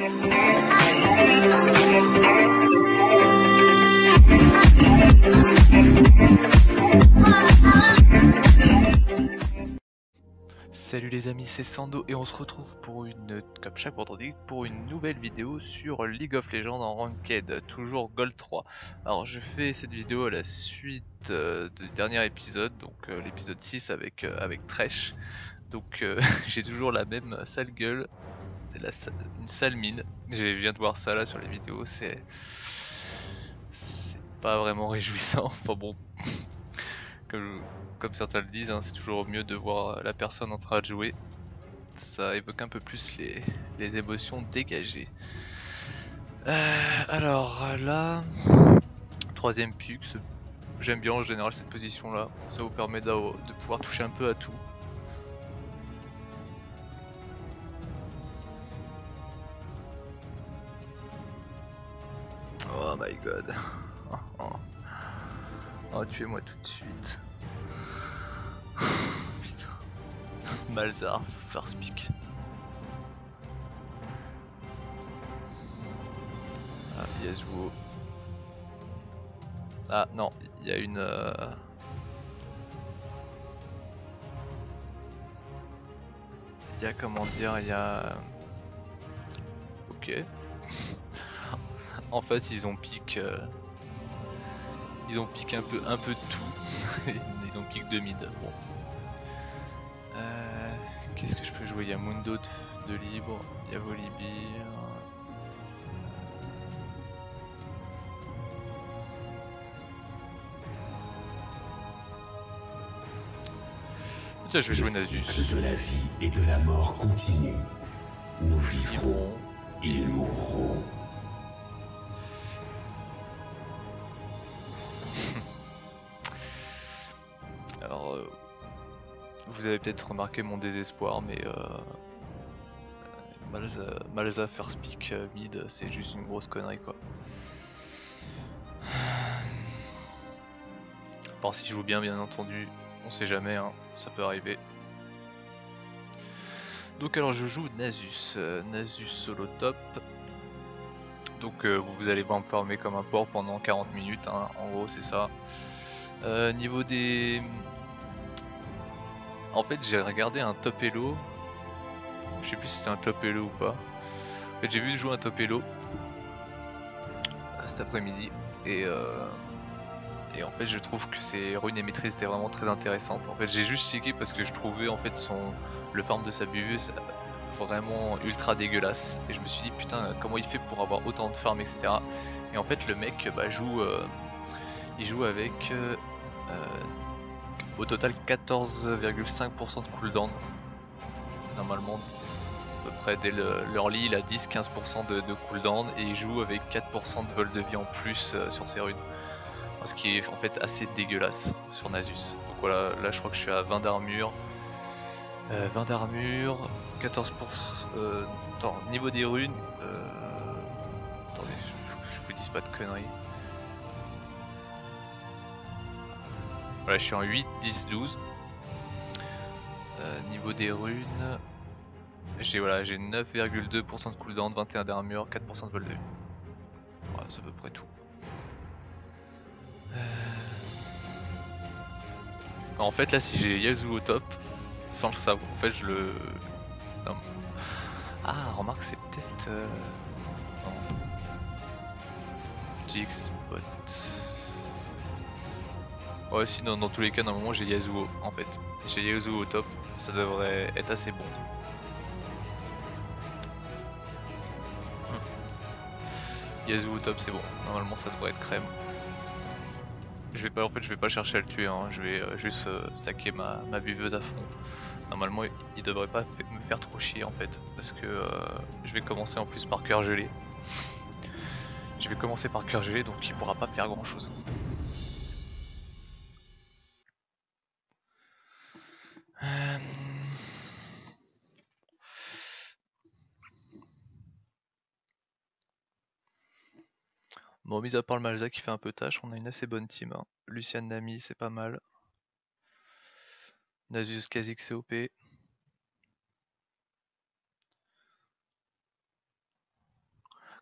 Salut les amis, c'est Sando et on se retrouve pour comme chaque vendredi, pour une nouvelle vidéo sur League of Legends en Ranked, toujours Gold 3. Alors je fais cette vidéo à la suite du dernier épisode, donc l'épisode 6 avec Thresh. Donc j'ai toujours la même sale gueule, une sale mine. Je viens de voir ça là sur les vidéos, c'est pas vraiment réjouissant. Enfin bon, comme certains le disent, hein, c'est toujours mieux de voir la personne en train de jouer. Ça évoque un peu plus les émotions dégagées. Alors là, troisième pick, j'aime bien en général cette position là, ça vous permet de pouvoir toucher un peu à tout. Oh my god. Oh, tuez-moi tout de suite. Putain. Malzard, first pick. Ah, Yasuo. Ah non, il y a une... Il y a comment dire, il y a... Ok. En face ils ont pick... Ils ont pick un peu de tout. Ils ont pick de mid. Bon. Qu'est-ce que je peux jouer? Il y a Mundo de libre, il y a Volibear. Putain, je vais jouer Nasus. Le cycle de la vie et de la mort continue. Nous vivrons, ils mourront. Alors, vous avez peut-être remarqué mon désespoir, mais Malza first pick mid, c'est juste une grosse connerie quoi. Par si je joue bien entendu, on sait jamais, hein, ça peut arriver. Donc alors je joue Nasus, Nasus solo top. Donc vous allez pas me farmer comme un porc pendant 40 minutes, hein, en gros c'est ça. Niveau des... En fait j'ai regardé un top elo, je sais plus si c'était un top elo ou pas. En fait j'ai vu jouer un top elo cet après-midi et en fait je trouve que ses runes et maîtrises étaient vraiment très intéressantes. En fait j'ai juste checké parce que je trouvais en fait le farm de sa buveuse vraiment ultra dégueulasse. Et je me suis dit putain comment il fait pour avoir autant de farm etc. Et en fait le mec il joue avec au total 14,5% de cooldown. Normalement à peu près dès l'early il a 10-15% de cooldown et il joue avec 4% de vol de vie en plus sur ses runes. Ce qui est en fait assez dégueulasse sur Nasus. Donc voilà, là je crois que je suis à 20 d'armure. 20 d'armure, 14%. Attends, niveau des runes. Attendez, je vous dis pas de conneries. Voilà, je suis en 8, 10, 12. Niveau des runes. J'ai 9,2% de cooldown, 21 d'armure, 4% de vol de vie. Voilà, c'est à peu près tout. En fait là si j'ai Yasuo au top, sans le savoir, en fait je le... Non. Ah remarque c'est peut-être... Non. Jix, bot... Ouais sinon dans tous les cas normalement j'ai Yasuo en fait. J'ai Yasuo au top, ça devrait être assez bon. Yasuo au top c'est bon, normalement ça devrait être crème. Je vais pas chercher à le tuer, hein. Je vais juste stacker ma buveuse à fond. Normalement il devrait pas me faire trop chier en fait, parce que je vais commencer en plus par cœur gelé. Je vais commencer par cœur gelé donc il pourra pas me faire grand chose. Bon, mis à part le Malza qui fait un peu tâche, on a une assez bonne team, hein. Lucian Nami, c'est pas mal. Nasus Kha'Zix COP.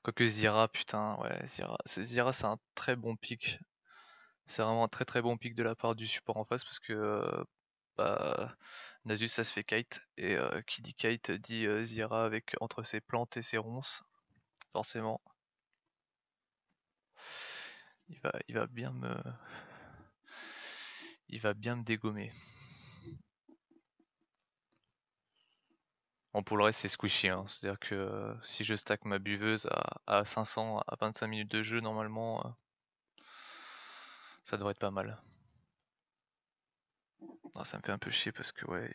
Quoique Zira, putain, ouais, Zira c'est un très bon pick. C'est vraiment un très bon pick de la part du support en face parce que bah, Nasus ça se fait kite et qui dit kite dit Zira avec entre ses plantes et ses ronces, forcément. Il va bien me dégommer. Bon, pour le reste c'est squishy, hein. C'est-à-dire que si je stack ma buveuse à 500 à 25 minutes de jeu normalement ça devrait être pas mal. Ah, ça me fait un peu chier parce que ouais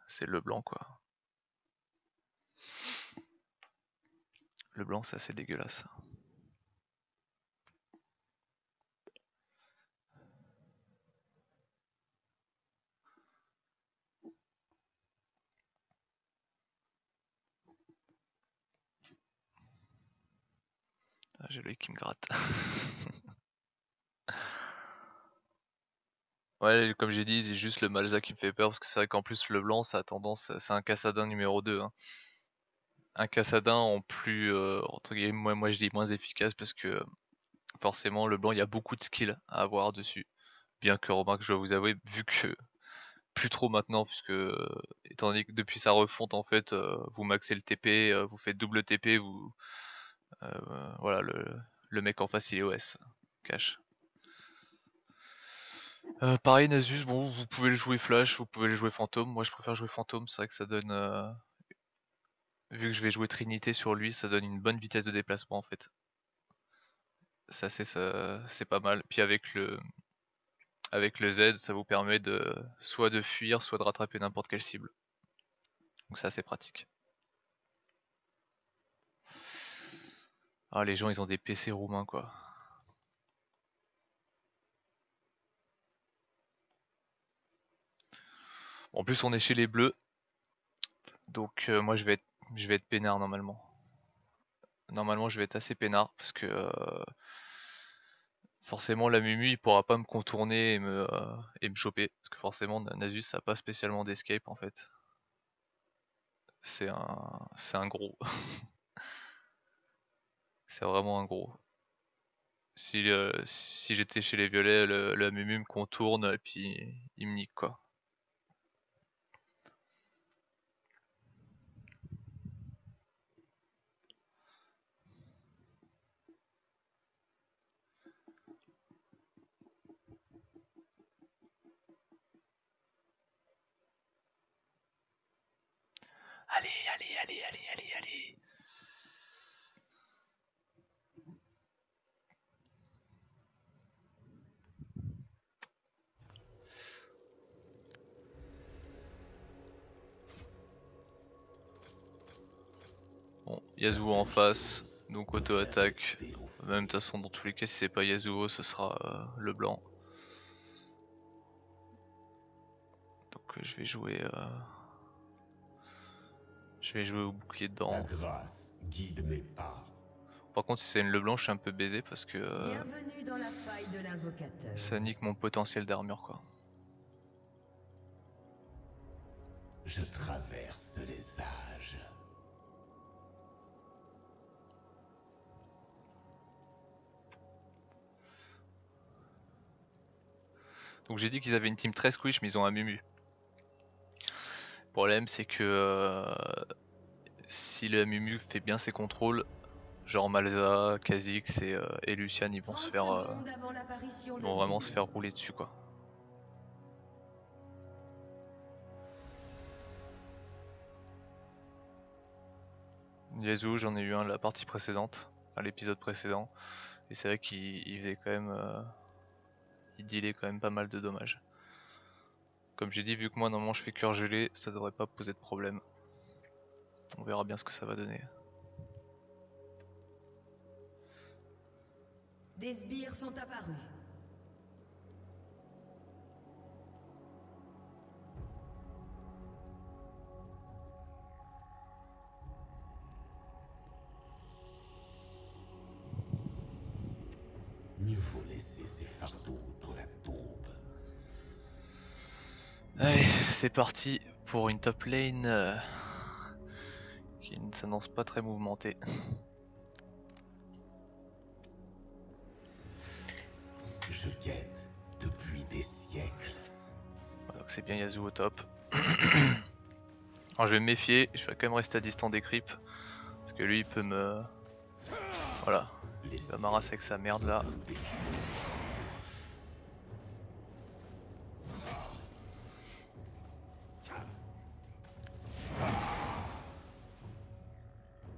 c'est le blanc quoi. Le blanc c'est assez dégueulasse. Ah, j'ai l'œil qui me gratte. Ouais, comme j'ai dit, c'est juste le Malza qui me fait peur parce que c'est vrai qu'en plus le blanc ça a tendance, c'est un Cassadin numéro 2, hein. Un Cassadin en plus, entre guillemets, moi je dis moins efficace parce que forcément le blanc il y a beaucoup de skills à avoir dessus. Bien que remarque, je dois vous avouer, vu que plus trop maintenant, puisque étant donné que depuis sa refonte en fait, vous maxez le TP, vous faites double TP, voilà le mec en face il est OS, cash. Pareil Nasus, bon vous pouvez le jouer flash, vous pouvez le jouer fantôme, moi je préfère jouer fantôme, c'est vrai que ça donne, vu que je vais jouer Trinité sur lui, ça donne une bonne vitesse de déplacement en fait. Ça c'est pas mal, puis avec le Z ça vous permet de soit de fuir, soit de rattraper n'importe quelle cible. Donc ça c'est pratique. Ah les gens ils ont des PC roumains quoi. En plus on est chez les bleus, donc moi je vais être peinard normalement. Normalement je vais être assez peinard parce que forcément la Mumu il pourra pas me contourner et me choper. Parce que forcément Nasus ça a pas spécialement d'escape en fait. C'est un gros. C'est vraiment un gros. Si j'étais chez les violets, le Mumu me contourne et puis il me nique quoi. Allez. Bon, Yasuo en face, donc auto-attaque. Même de toute façon, dans tous les cas, si c'est pas Yasuo, ce sera le blanc. Donc je vais jouer au bouclier dedans. La grâce guide mes pas. Par contre, si c'est une le blanc, je suis un peu baisé parce que Bienvenue dans la faille de l'invocateur. ça nique mon potentiel d'armure quoi. Je traverse les âges. Donc j'ai dit qu'ils avaient une team très squish, mais ils ont un Mumu. Le problème, c'est que si le Mumu fait bien ses contrôles, genre Malza, Kha'Zix et Lucian, ils vont vraiment se faire rouler dessus quoi. Yasuo, j'en ai eu un la partie précédente, à l'épisode précédent, et c'est vrai qu'il faisait quand même, il dealait quand même pas mal de dommages. Comme j'ai dit, vu que moi normalement je fais cœur gelé, ça devrait pas poser de problème. On verra bien ce que ça va donner. Des sbires sont apparus. Mieux vaut laisser ces fardeaux dans la tombe. Allez, c'est parti pour une top lane qui ne s'annonce pas très mouvementée. je guette depuis des siècles. Voilà, donc c'est bien Yasuo au top. Alors je vais me méfier, je vais quand même rester à distance des creeps. Parce que lui il peut me... Voilà, il va m'arraser avec sa merde là.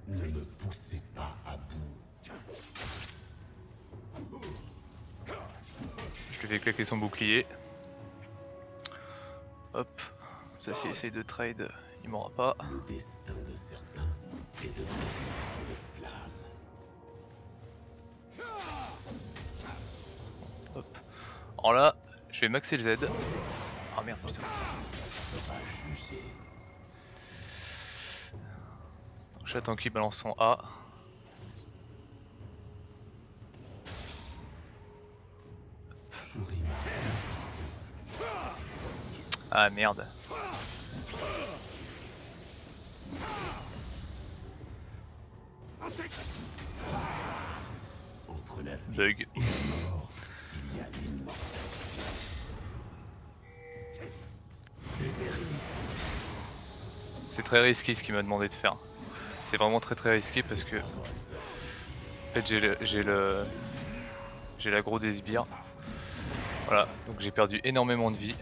Ne me poussez pas à bout. Je lui fais claquer son bouclier. Hop, ça s'il essaye de trade, il m'aura pas. Le destin de certains est de mourir de flammes. Hop. Alors là, je vais maxer le Z. Ah merde putain. Sera jugé. J'attends qu'il balance son A. Shurima. Ah merde. Entre la vie Bug. et la mort, il y a l'immortalité. C'est très risqué ce qu'il m'a demandé de faire. C'est vraiment très risqué parce que en fait j'ai l'aggro des sbires. Voilà, donc j'ai perdu énormément de vie.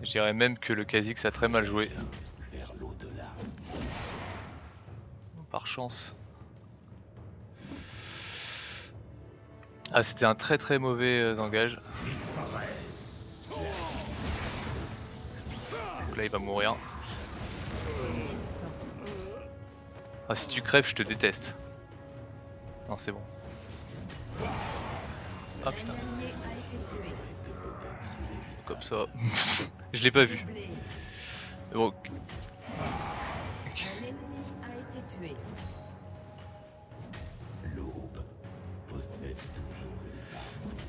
Je dirais même que le Kha'Zix a très mal joué. Vers l'au-delà. Par chance. Ah c'était un très mauvais engage. Donc là il va mourir. Ah si tu crèves je te déteste. Non c'est bon. Ah putain. L'ennemi a été tué. Comme ça. Je l'ai pas vu. Doublé. Mais bon. Un ennemi a été tué. L'aube possède toujours une barbe.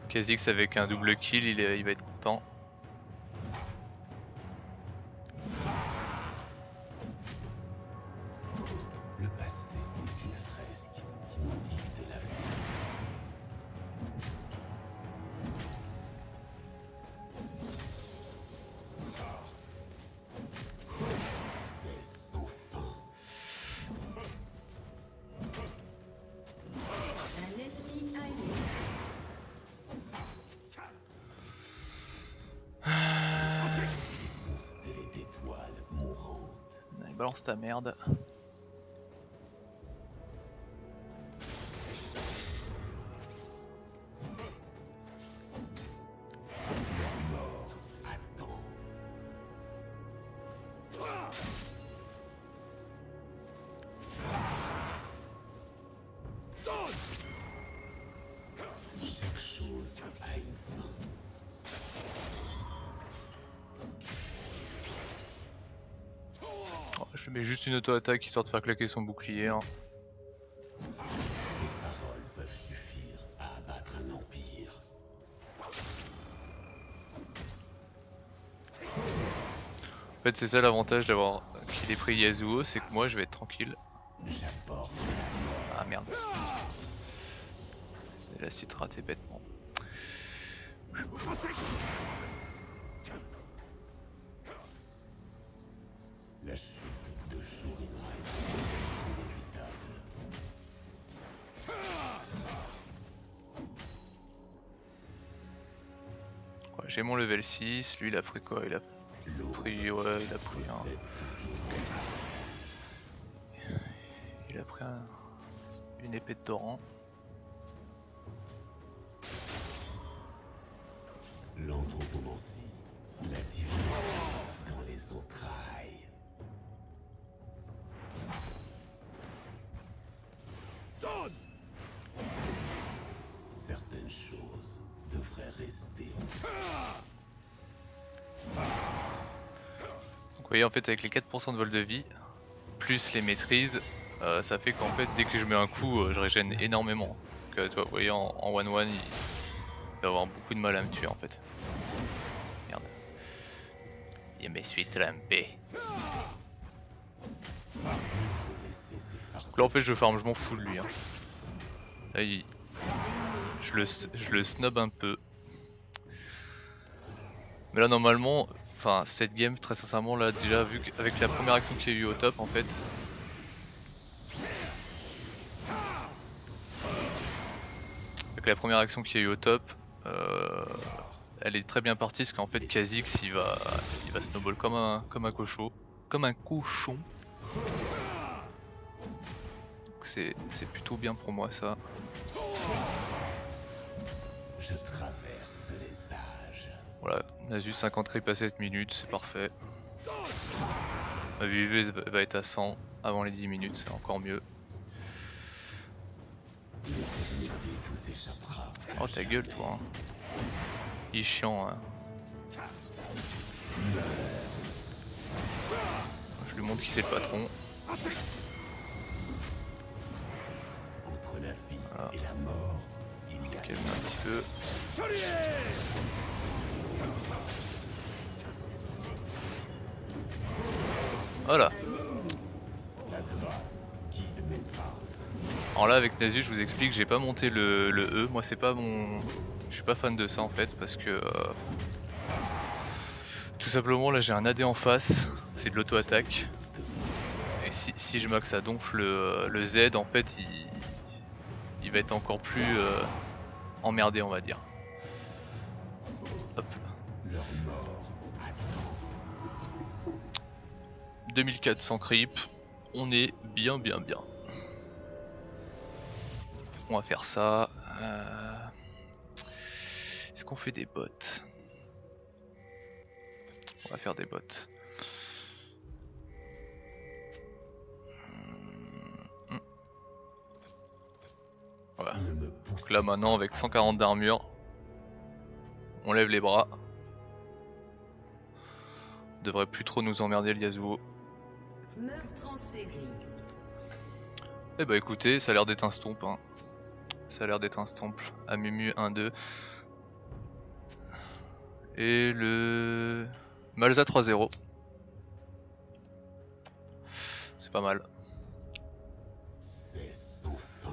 Kha'Zix avec un double kill, il va être content. Le passé est une fresque qui nous dicte l'avenir. C'est sans fin. Un ennemi a été Constellé d'étoiles mourantes. Allez, balance ta merde. La mort attend. Chaque chose a une fin. Oh, je mets juste une auto-attaque histoire de faire claquer son bouclier. Hein. Les paroles peuvent suffire à abattre un empire. En fait c'est ça l'avantage d'avoir qu'il ait pris Yasuo, c'est que moi je vais être tranquille. J'apporte Ah merde. Et là c'est raté bêtement. la chute de Shurima est inévitable. Ouais, j'ai mon level 6, lui il a pris quoi? Il a pris, ouais, il a pris un... Il a pris une épée de torrent. L'anthropomancie, la divinité dans les entrailles. Certaines choses devraient rester. Donc vous voyez en fait avec les 4% de vol de vie, plus les maîtrises, ça fait qu'en fait dès que je mets un coup je régène énormément. Donc tu vois, vous voyez en 1-1 il va avoir beaucoup de mal à me tuer en fait. Merde. Je me suis trompé. Donc là en fait je farm, je m'en fous de lui. Hein. Là, je le snob un peu. Mais là normalement, enfin cette game très sincèrement là déjà vu qu'avec la première action qu'il y a eu au top en fait. Avec la première action qu'il y a eu au top, elle est très bien partie parce qu'en fait Kha'Zix il va snowball comme un cochon. Comme un cochon. C'est plutôt bien pour moi ça. Je traverse les âges. Voilà, Nasus 50 creep à 7 minutes, c'est parfait. Ma VV va être à 100 avant les 10 minutes, c'est encore mieux. Oh ta gueule toi hein. Il est chiant hein. Je lui montre qui c'est le patron. Entre la vie Voilà. et la mort, il y a Calme un petit peu. Voilà. la grâce guide mes pas. Alors là avec Nasus je vous explique, j'ai pas monté le E, moi c'est pas mon... Je suis pas fan de ça en fait parce que tout simplement là j'ai un AD en face, c'est de l'auto-attaque. Et si je max à donf le Z en fait il va être encore plus emmerdé on va dire. Hop. Leur mort attend. 2400 creep, on est bien. On va faire ça. Est-ce qu'on fait des bots? On va faire des bots. Voilà. Ne me Donc poussez là maintenant avec 140 d'armure, on lève les bras. Devrait plus trop nous emmerder le Yasuo. Meurtre en série. Eh bah écoutez, ça a l'air d'être un stomp hein. Ça a l'air d'être un stomp. Amumu 1-2. Et le Malza 3-0. C'est pas mal. c'est sans fin.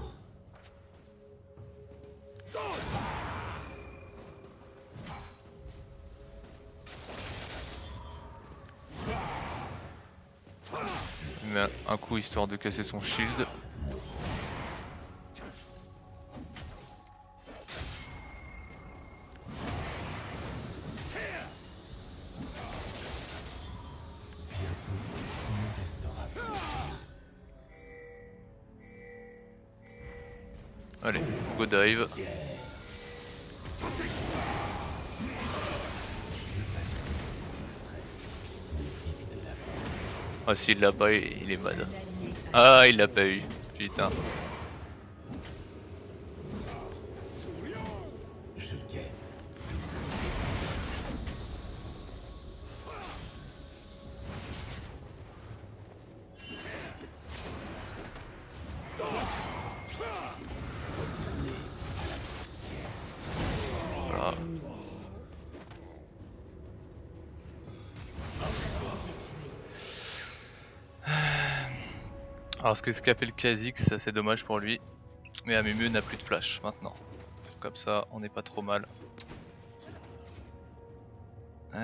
Il met un coup histoire de casser son shield. Bientôt, il ne restera plus. Allez, go dive. Ah s'il l'a pas, il est mad. Ah il l'a pas eu, putain. Je guette. Voilà. Alors ce qu'a fait le Kha'Zix, c'est dommage pour lui. Mais Amumu n'a plus de flash maintenant. Comme ça, on n'est pas trop mal. Ils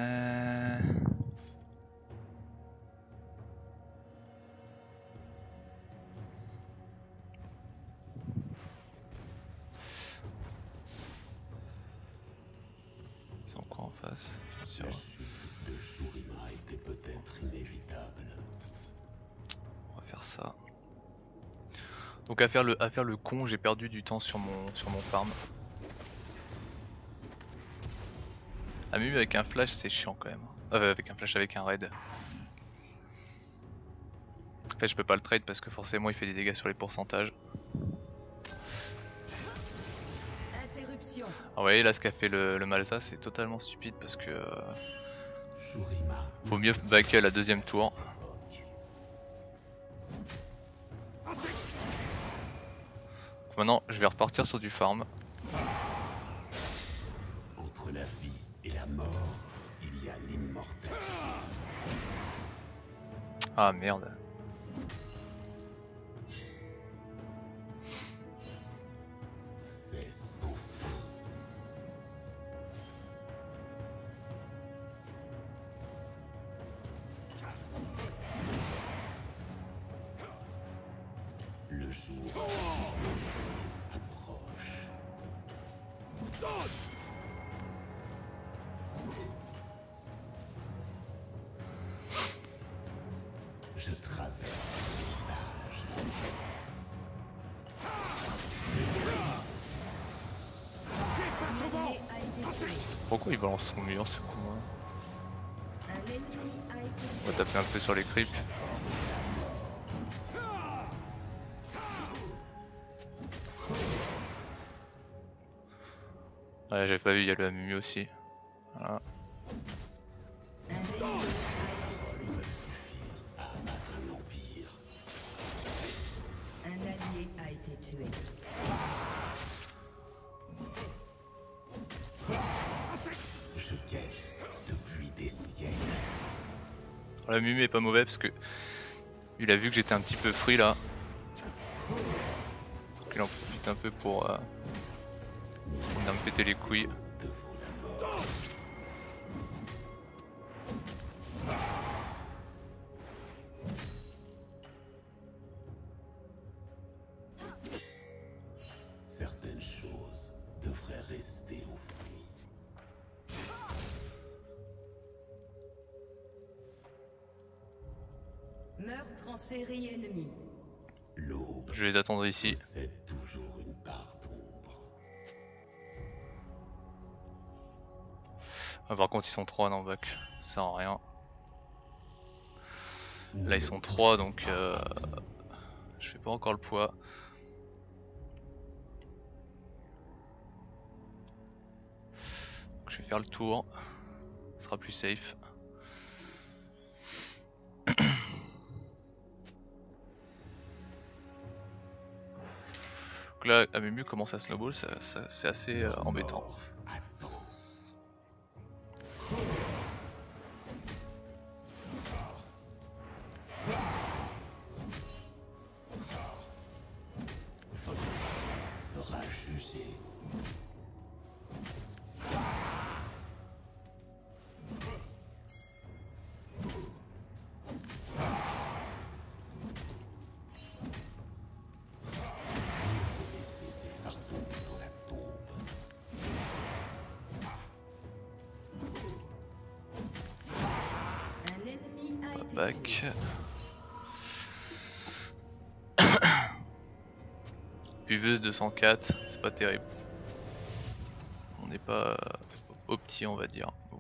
sont quoi en face? Attention. La chute de Shurima était peut-être inévitable. On va faire ça. Donc à faire le con, j'ai perdu du temps sur mon farm. Amumu avec un flash c'est chiant quand même. Avec un flash avec un raid. En fait je peux pas le trade parce que forcément il fait des dégâts sur les pourcentages. Interruption. Ah ouais là ce qu'a fait le Malza c'est totalement stupide parce que Shurima. faut mieux back à la deuxième tour. Maintenant je vais repartir sur du farm. Entre la vie et la mort, il y a l'immortel. Ah merde. jour approche. Je traverse les âges. Allié a été tué. Pourquoi il balance son mur ce con hein? Un ennemi a été On va taper un peu sur les creeps. Ouais, j'avais pas vu, il y a le Amumu aussi. Voilà. Un ennemi a été tué. À abattre un empire. Un allié a été tué. Je guette depuis des siècles. La Mumu est pas mauvais parce que il a vu que j'étais un petit peu free là. Donc il en profite un peu pour venir me péter les couilles. Devant la mort. Certaines choses devraient rester enfouies. Meurtre en série ennemie. L'aube Je vais les attendre ici. possède toujours une part d'ombre. Ah, par contre ils sont 3 dans le bac, ça sert à rien. Là ils sont 3 donc je fais pas encore le poids. Donc, je vais faire le tour, ce sera plus safe. Donc là Amumu commence à snowball, c'est assez embêtant. Mort attend. Votre sera jugé. Vous laissez ces fardeaux dans la tombe. Un ennemi a été tué. Bac. Buveuse 204, c'est pas terrible. On n'est pas opti on va dire. Bon,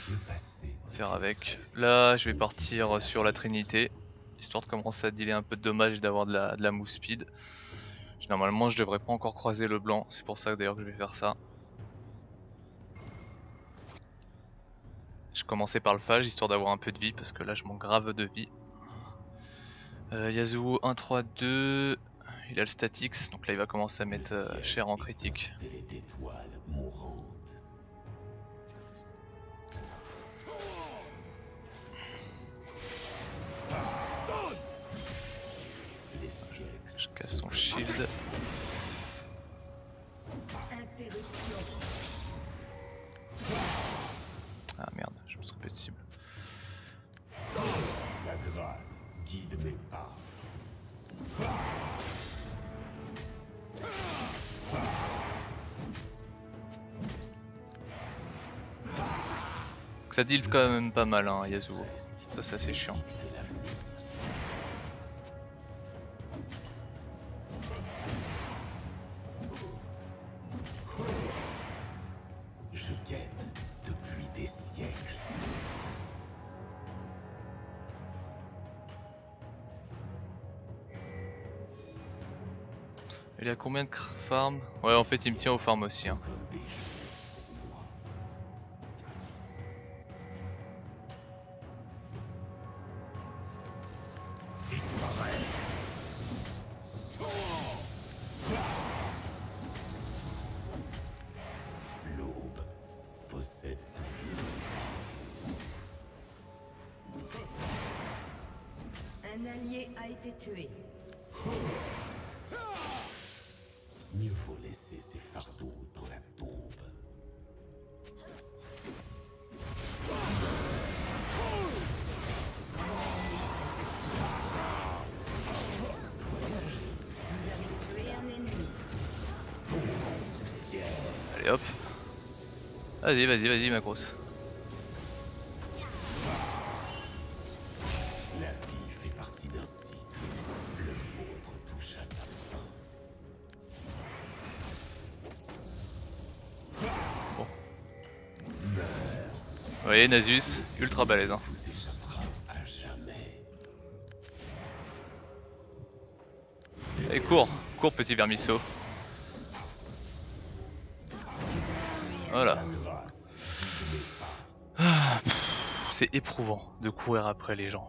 Le passé. on va faire avec. Là je vais partir sur la Trinité, histoire de commencer à dealer un peu de dommages et d'avoir de la move speed. Normalement je devrais pas encore croiser le blanc, c'est pour ça d'ailleurs que je vais faire ça. Je commençais par le phage histoire d'avoir un peu de vie parce que là je manque grave de vie. Yasuo 1-3-2, il a le statix donc là il va commencer à mettre cher en critique. Constellé d'étoiles mourantes. Les siècles. Je casse son shield. Interruption. Ah merde, je me suis trompé de cible. La grâce guide mes pas. Donc ça deal quand même pas mal hein Yasuo. Ça c'est assez chiant. De l'avenir. Je guette depuis des siècles. Il a combien de farm? Ouais en fait il me tient au farm aussi hein. Comme des jeux pour moi. Disparaît. L'aube possède toujours. Un allié a été tué. Mieux vaut laisser ces fardeaux dans la tombe. Voyager Allez hop. Vas-y, vas-y, vas-y ma grosse. La vie fait partie d'un cycle. Le vôtre touche à sa fin. Bon. Vous voyez Nasus, ultra balèze hein. Vous échappera à jamais. Allez cours, cours petit vermisseau. Voilà. Ah, c'est éprouvant de courir après les gens.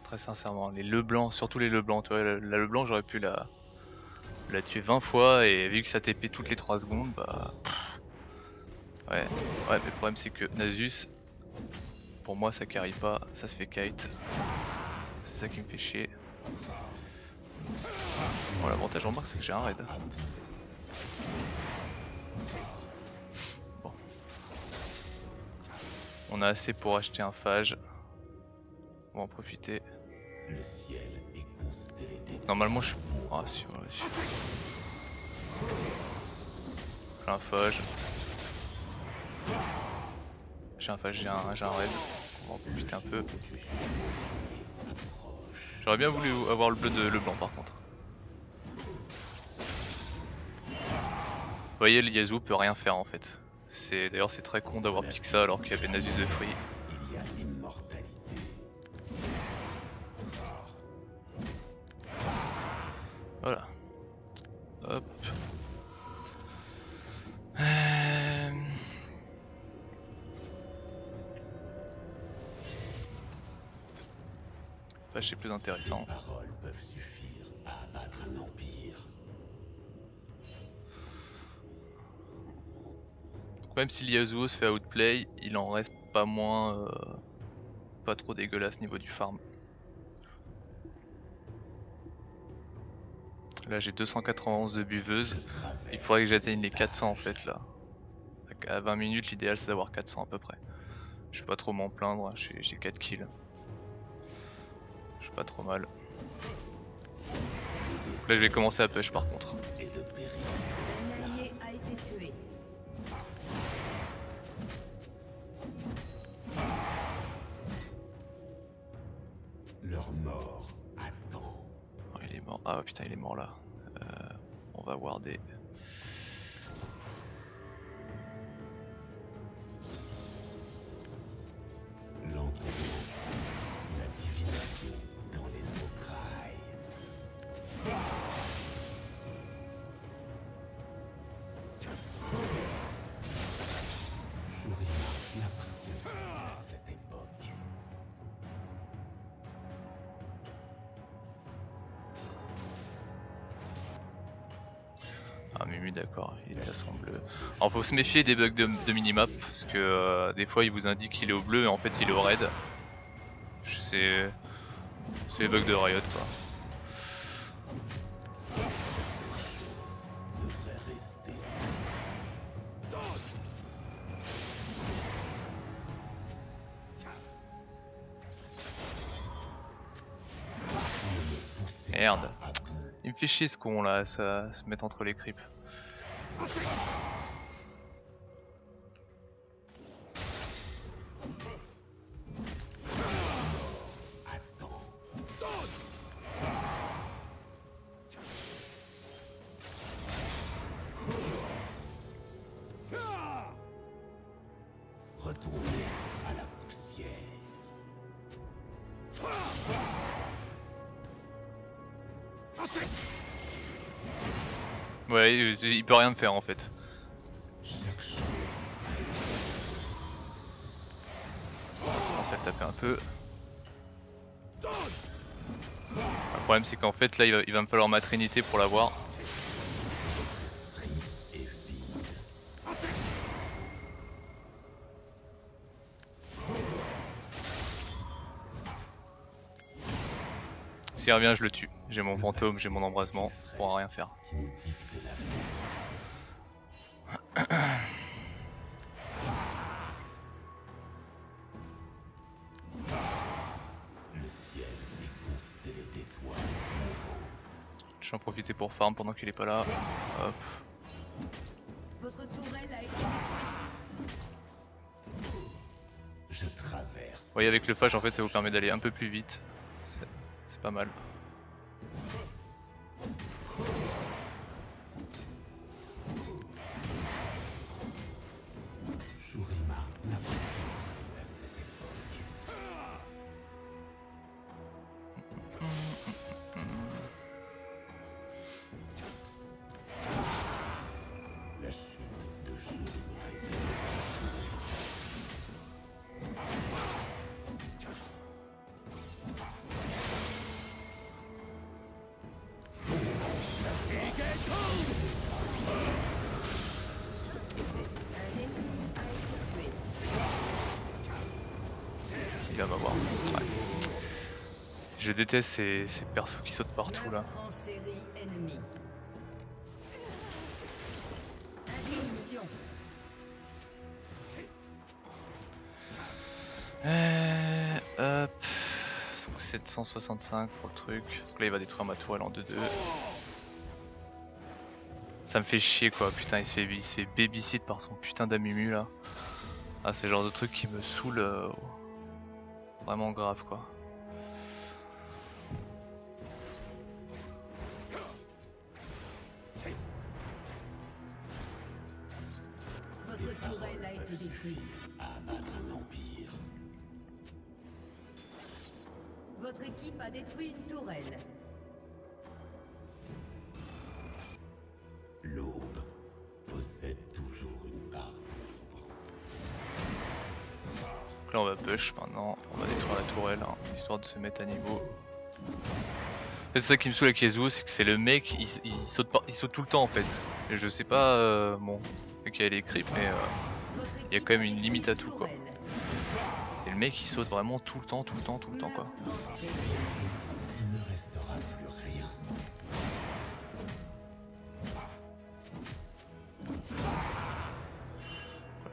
Très sincèrement, les Leblanc, surtout les Leblanc. Tu vois, la Leblanc j'aurais pu la tuer 20 fois et vu que ça TP toutes les 3 secondes, bah... Ouais, mais le problème c'est que Nasus, pour moi ça carry pas, ça se fait kite. C'est ça qui me fait chier. Bon, l'avantage en marque c'est que j'ai un raid. Bon. On a assez pour acheter un phage. On va en profiter. Le ciel est constellé d'étoiles. Normalement je suis... Ah si, ouais, si. J'ai un phage. J'ai un phage, j'ai un raid. On va en profiter un peu. J'aurais bien voulu avoir le bleu de le blanc par contre. Vous voyez, le Yasuo peut rien faire en fait. D'ailleurs c'est très con d'avoir piqué ça alors qu'il y avait Nasus de free. Il y a l'immortalité. Voilà. Hop. Phage c'est plus intéressant. Les paroles peuvent suffire à abattre un empire. Même si Yasuo se fait outplay, il en reste pas moins pas trop dégueulasse niveau du farm. Là j'ai 291 de buveuse, il faudrait que j'atteigne les 400 en fait là. À 20 minutes l'idéal c'est d'avoir 400 à peu près. Je vais pas trop m'en plaindre, j'ai 4 kills. Je suis pas trop mal. Là je vais commencer à push par contre. Un allié a été tué. Leur mort attend. Oh, il est mort. Ah putain il est mort là. On va warder. L'entrance, la divination dans les entrailles. Shurima n'appartient pas à cette époque. Ah Mumu d'accord, il est à son bleu. Alors faut se méfier des bugs de minimap parce que des fois il vous indique qu'il est au bleu et en fait il est au red. C'est les bugs de Riot quoi. Devrait rester. Merde. Il me fait chier ce con là, ça se mettre entre les creeps. Retourner à la poussière. Ouais, il peut rien me faire en fait. On va le taper un peu. Le problème c'est qu'en fait là il va me falloir ma trinité pour l'avoir. S'il revient je le tue. J'ai mon fantôme, j'ai mon embrasement, on pourra rien faire. Le ciel est constellé d'étoiles. Je vais en profiter pour farm pendant qu'il est pas là. Hop. Votre tourelle a été Je traverse. Vous voyez, avec le phage en fait ça vous permet d'aller un peu plus vite. C'est pas mal. Shurima n'a pas vécu à cette époque. La chute de Shurima est Il va m'avoir. Ouais. Je déteste ces persos qui sautent partout là. en série ennemie. Interruption. Hop. 765 pour le truc. Donc là il va détruire ma tourelle en 2-2. Ça me fait chier quoi, putain il se fait babysit par son putain d'Amumu là. Ah c'est le genre de truc qui me saoule vraiment grave quoi. Votre tourelle a été détruite. à abattre un empire. Votre équipe a détruit une tourelle. L'aube possède toujours une part d'ombre. Donc là on va push maintenant, on va détruire la tourelle hein, histoire de se mettre à niveau. C'est ça qui me saoule avec Yasuo, c'est que c'est le mec, il saute tout le temps en fait. Et je sais pas, bon, qu'il y a les creeps mais il y a quand même une limite à tout quoi. Et le mec il saute vraiment tout le temps quoi. Il ne restera plus rien.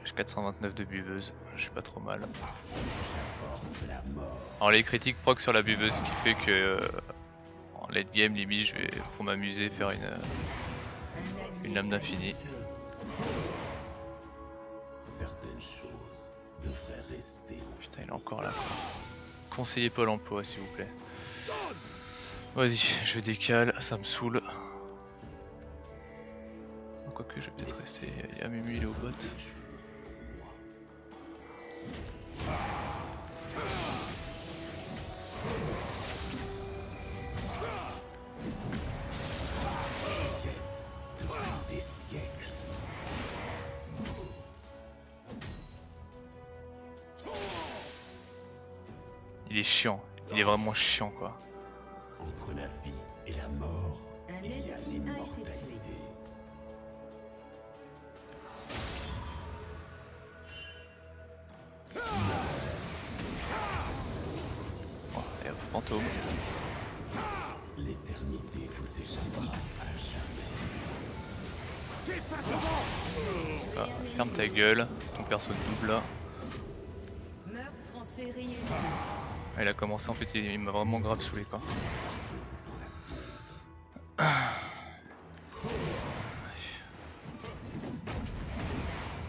J'ai 429 de buveuse, je suis pas trop mal. Porte la mort. Alors les critiques proc sur la buveuse, ce qui fait que en late game limite je vais pour m'amuser faire une lame d'infini. Certaines choses devraient rester en Putain il est encore là. Conseiller Pôle emploi s'il vous plaît. Vas-y, je décale, ça me saoule. Quoique je vais peut-être rester. Il y a Mumu, il est au bot. des siècles. Il est chiant, il est vraiment chiant quoi. Entre la vie et la mort, Un il y a ennemi a été l'immortalité. tué. Bon, et hop, fantôme. L'éternité vous échappera à jamais. Ah, ferme ta gueule, ton perso double là. Meurtre en série ennemie. Ah, il a commencé en fait, il m'a vraiment grave saoulé quoi.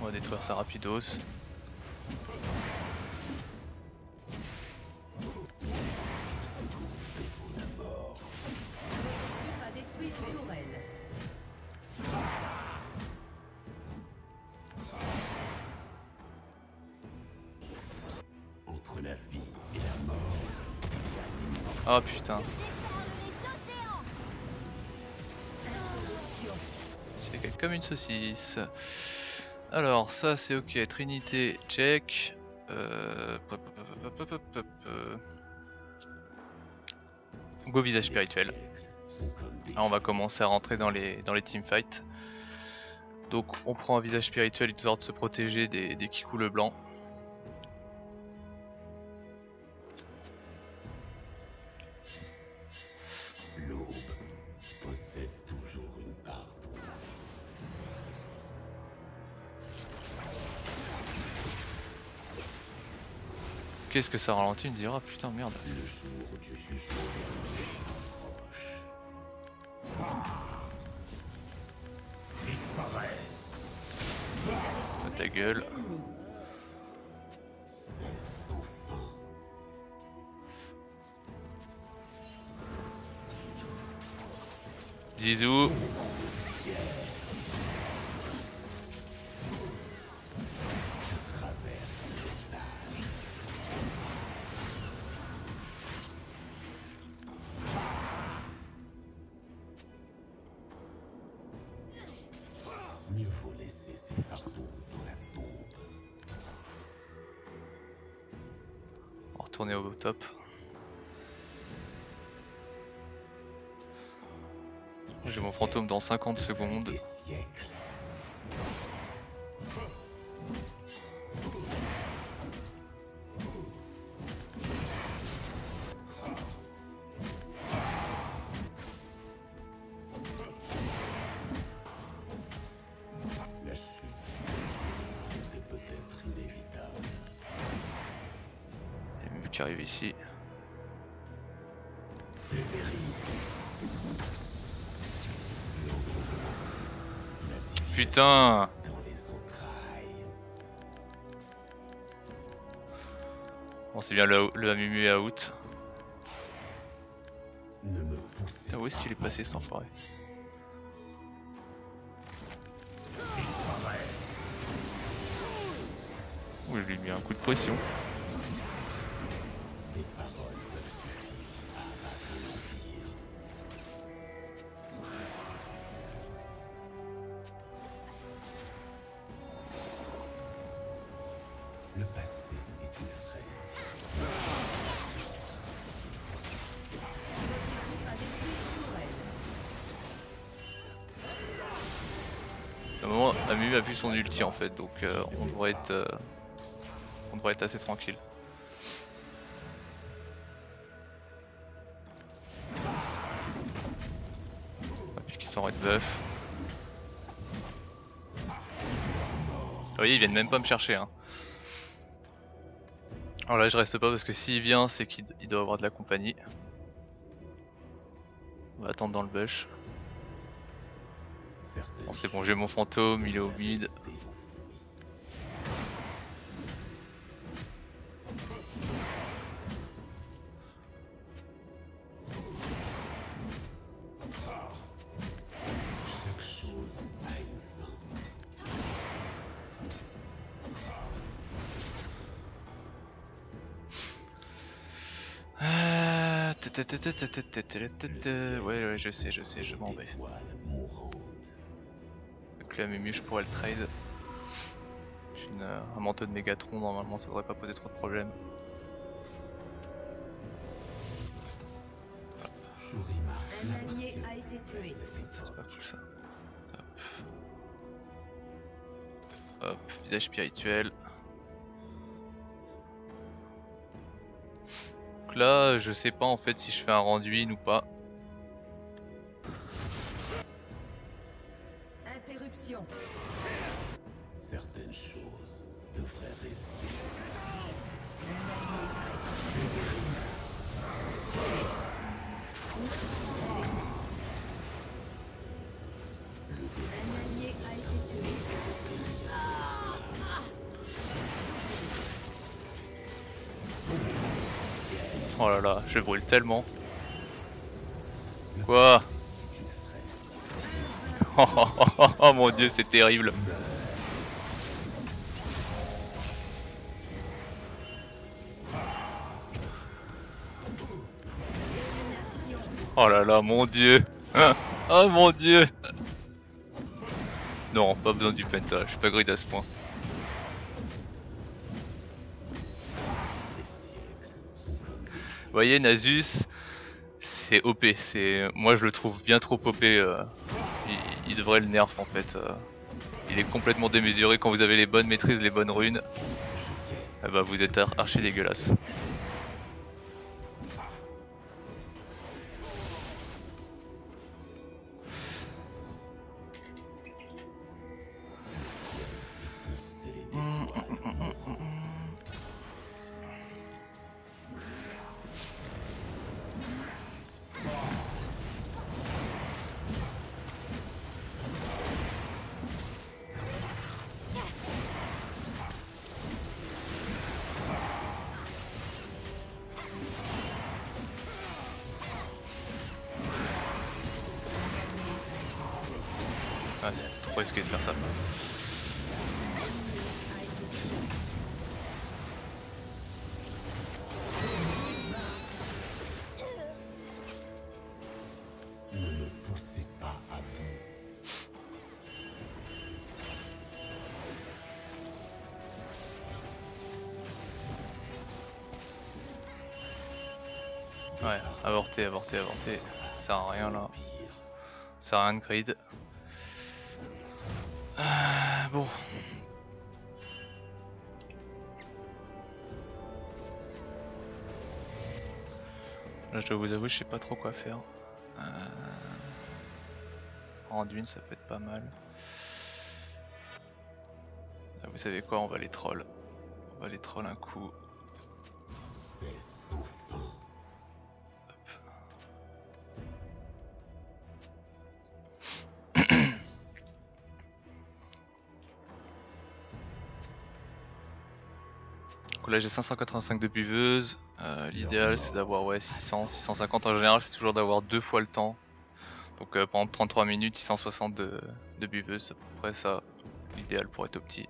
On va détruire ça rapidos. L'équipe a détruit une tourelle. Entre la vie et la mort, Ah putain. C'est comme une saucisse. Alors ça c'est ok, Trinité check. Go visage spirituel. sont comme des Là on va commencer à rentrer dans les teamfights. Donc on prend un visage spirituel histoire de se protéger des Kikou le blanc. l'aube possède toujours une part d'ombre. Qu'est-ce que ça ralentit? Il me dira putain merde. Le jour du jugement approche. Disparaît. gueule. Ennemi. C'est sans fin. Zizou. Mieux vaut laisser ces fardeaux dans la tombe. On va retourner au top. J'ai mon fantôme dans 50 secondes. Des siècles. La chute était peut-être inévitable. Il y a Mu qui arrive ici. Putain! Dans les entrailles. Bon, c'est bien le Amumu est out. Ne me poussez Putain, où est-ce qu'il est passé cet enfoiré? Oui, je lui ai mis un coup de pression. Des paroles peuvent suffire à abattre un empire. Le passé est une fresque. À un moment, Amumu a vu son ulti en fait, donc on devrait être assez tranquille. Et puis qu'ils s'en red buff. Vous voyez, ils viennent même pas me chercher. Hein. Alors là, je reste pas parce que s'il vient, c'est qu'il doit avoir de la compagnie. On va attendre dans le bush. Bon, c'est bon, j'ai mon fantôme, il est au mid. Chaque chose a une fin. Ouais, je sais, je m'en vais. Étoile mourante. Avec la Mumu, je pourrais le trade. J'ai un manteau de Mégatron, normalement ça devrait pas poser trop de problèmes. Shurima Un allié n'appartient a été plus à tué. cette C'est pas époque. cool ça. Hop. Hop, visage spirituel. Donc là, je sais pas en fait si je fais un rendu ou pas. Interruption. Certaines choses devraient rester. Un allié a été tué. Oh là là, je brûle tellement. Quoi? Oh mon dieu, c'est terrible. Oh là là, mon dieu. Oh mon dieu. Non, pas besoin du penta, je suis pas grid à ce point. Vous voyez, Nasus, c'est OP. Moi je le trouve bien trop OP. Il devrait le nerf en fait. Il est complètement démesuré quand vous avez les bonnes maîtrises, les bonnes runes. Ah bah vous êtes archi dégueulasse. Ah, c'est trop risqué de faire ça. Ne me poussez pas à bout. Ouais, avorté, avorté, avorté. Ça sert à rien là. Ça sert à rien de grid. Bon. Là je dois vous avouer, je sais pas trop quoi faire. Anduin ça peut être pas mal. Là, vous savez quoi, on va les troll. On va les troll un coup. C'est sans fin. Donc là j'ai 585 de buveuse. L'idéal c'est d'avoir ouais 600, 650 en général, c'est toujours d'avoir 2 fois le temps. Donc par exemple 33 minutes, 660 de buveuse, c'est à peu près ça l'idéal pour être opti.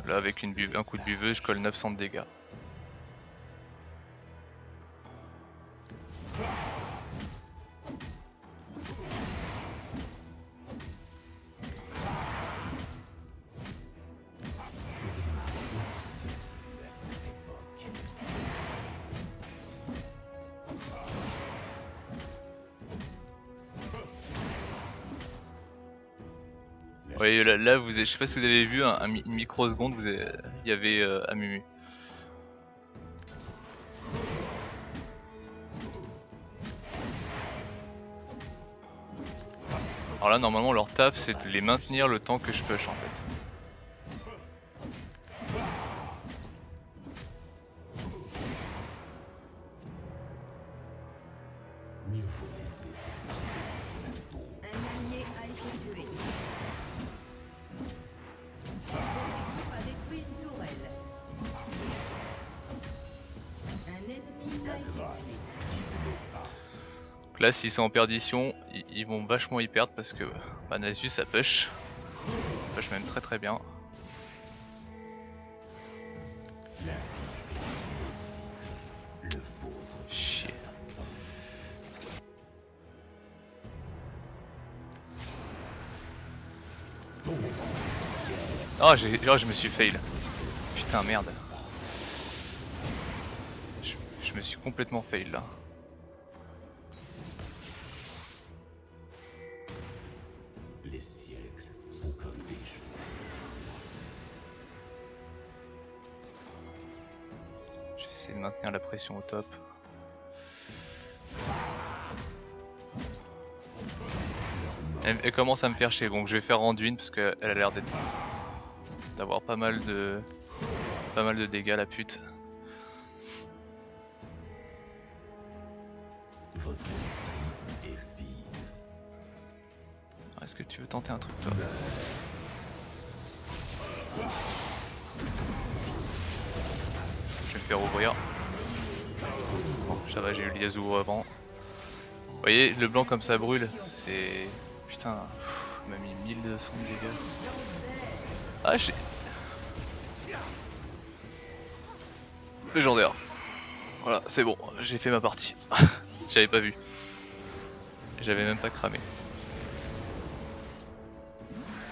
Là avec un coup de buveuse je colle 900 de dégâts. Oui là vous avez, je sais pas si vous avez vu une microseconde, il y avait Amumu. Alors là normalement leur taf c'est de les maintenir le temps que je push en fait. Mieux vaut laisser Un allié a été tué. Votre équipe a détruit une tourelle. Un ennemi a été tué. Donc là s'ils sont en perdition, ils vont vachement y perdre parce que bah, Nasus ça push. Ça push même très très bien. Chier. Oh je me suis fail. Putain merde. Je me suis complètement fail là. Les siècles sont comme des jours. J'essaie de maintenir la pression au top. Elle commence à me faire chier, donc je vais faire Anduin parce qu'elle a l'air d'avoir pas mal de dégâts la pute. Votre esprit est vide. Est-ce que tu veux tenter un truc toi? Je vais me faire ouvrir. Bon, ça va, j'ai eu le Yasuo avant. Vous voyez, le blanc comme ça brûle, c'est... Putain, il m'a mis 1200 de dégâts. Ah, j'ai... Légendaire. Voilà, c'est bon, j'ai fait ma partie. J'avais pas vu. J'avais même pas cramé.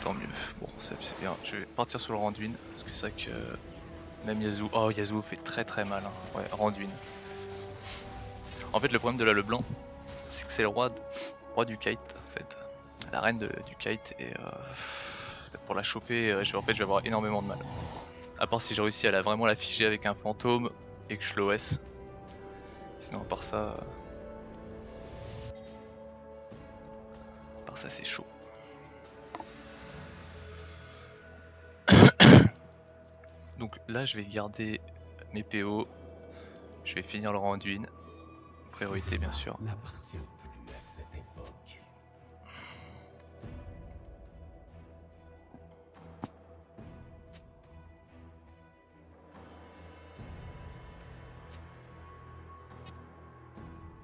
Tant mieux. Bon, c'est bien. Je vais partir sur le Randuin, parce que c'est vrai que... Même Yasuo... Oh, Yasuo fait très très mal. Hein. Ouais, Randuin. En fait, le problème de la Leblanc, c'est que c'est le roi du kite, en fait. La reine du kite, et pour la choper, en fait, je vais avoir énormément de mal. À part si j'ai réussi à vraiment la figer avec un fantôme et que je l'OS. Sinon, à part ça c'est chaud. Donc là, je vais garder mes PO. Je vais finir le Randuin. Priorité, bien sûr. N'appartient plus à cette époque.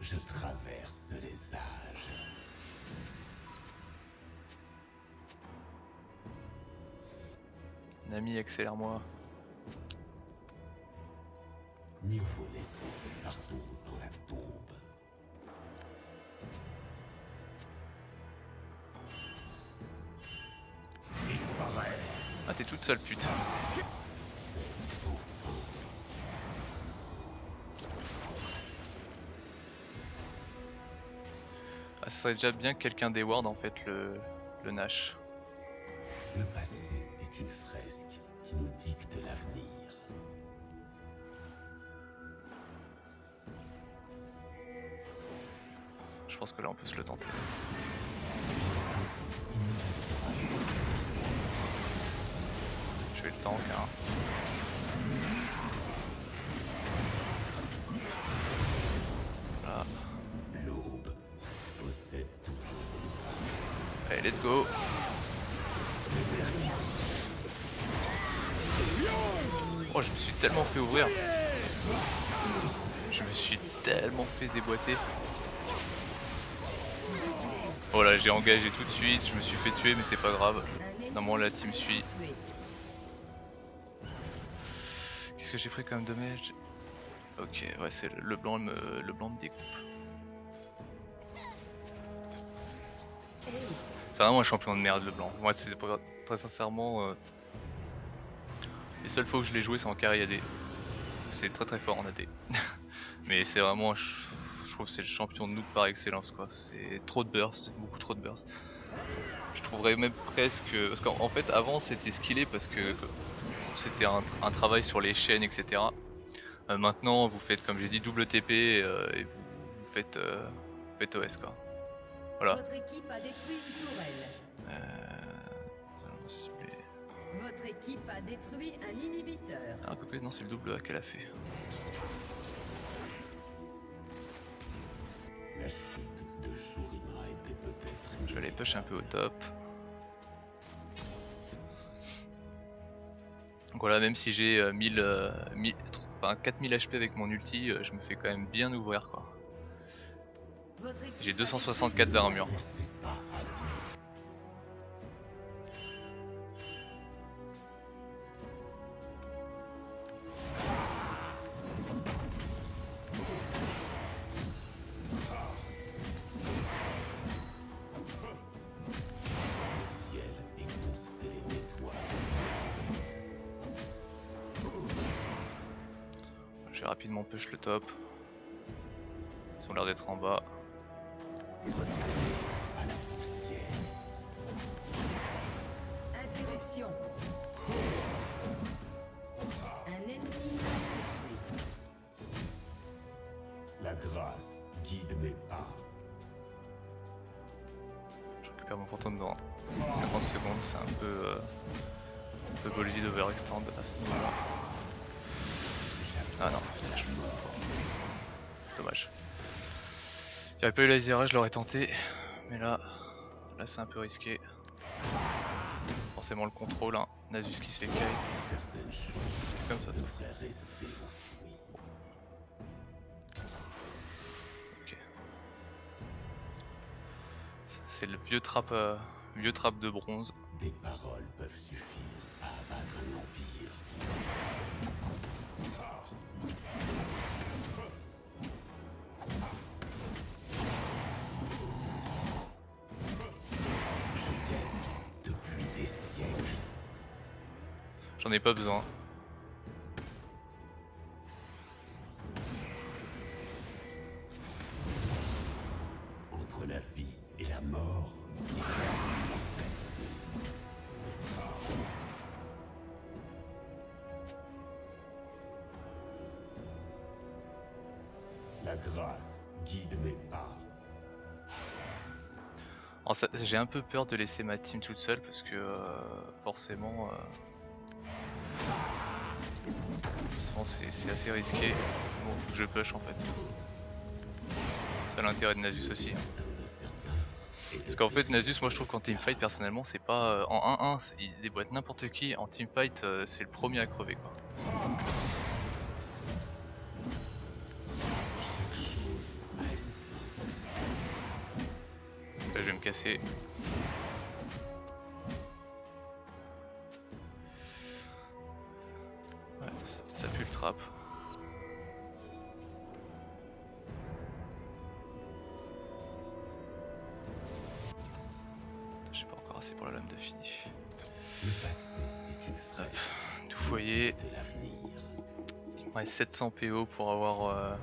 Je traverse les âges. Nami, accélère-moi. Mieux vaut laisser ce fardeau dans la tombe. Disparaît. Ah, t'es toute seule, pute. Ah, ça serait déjà bien que quelqu'un déward en fait le Nash. Le passé est une fresque qui nous dicte l'avenir. Je pense que là on peut se le tenter. Je vais le tank hein. Voilà. L'aube possède toujours. Allez, let's go. Oh, je me suis tellement fait ouvrir. Je me suis tellement fait déboîter. Oh là, j'ai engagé tout de suite, je me suis fait tuer mais c'est pas grave. Normalement la team suit. Qu'est-ce que j'ai pris comme dommage? Ok, ouais, c'est le blanc le blanc me découpe. C'est vraiment un champion de merde le blanc. Moi c'est très sincèrement les seules fois où je l'ai joué c'est en carry AD. Parce que c'est très fort en AD. Mais c'est vraiment, je trouve que c'est le champion de noob par excellence quoi. C'est trop de burst, beaucoup trop de burst. Je trouverais même presque, parce qu'en fait avant c'était skillé parce que c'était un travail sur les chaînes etc. Maintenant vous faites comme j'ai dit double TP et vous faites OS quoi. Voilà. Votre équipe a détruit une tourelle. Allons cibler. Votre équipe a détruit un inhibiteur. Ah quoique non c'est le double A qu'elle a fait. La chute de Shurima était peut-être... Je vais aller push un peu au top. Donc voilà, même si j'ai 4000 HP avec mon ulti, je me fais quand même bien ouvrir quoi. J'ai 264 d'armure. Je vais rapidement push le top. Ils ont l'air d'être en bas. Interruption. Un ennemi détruit. La grâce guide mes pas. Je récupère mon fantôme dans 50 secondes, c'est un peu bolide d'overextend à ce niveau-là. Ah non, putain, je me... Dommage. Si j'avais pas eu la Zera, je l'aurais tenté, mais là c'est un peu risqué. Forcément le contrôle, hein. Nasus qui se fait kite. Comme ça. Ok. C'est le vieux trap de bronze. Des paroles peuvent suffire à abattre un empire. Je gagne depuis des siècles. J'en ai pas besoin. Entre la vie et la mort, la grâce guide mes pas. J'ai un peu peur de laisser ma team toute seule parce que forcément c'est assez risqué. Bon, faut que je push en fait. C'est l'intérêt de Nasus aussi. Parce qu'en fait Nasus, moi je trouve qu'en teamfight personnellement c'est pas en 1-1, il déboîte n'importe qui, en teamfight c'est le premier à crever quoi. Là, je vais me casser. c'est pour la lame d'infini. Le passé est une fraîche Tout foyer. de l'avenir. Ouais, 700 PO pour avoir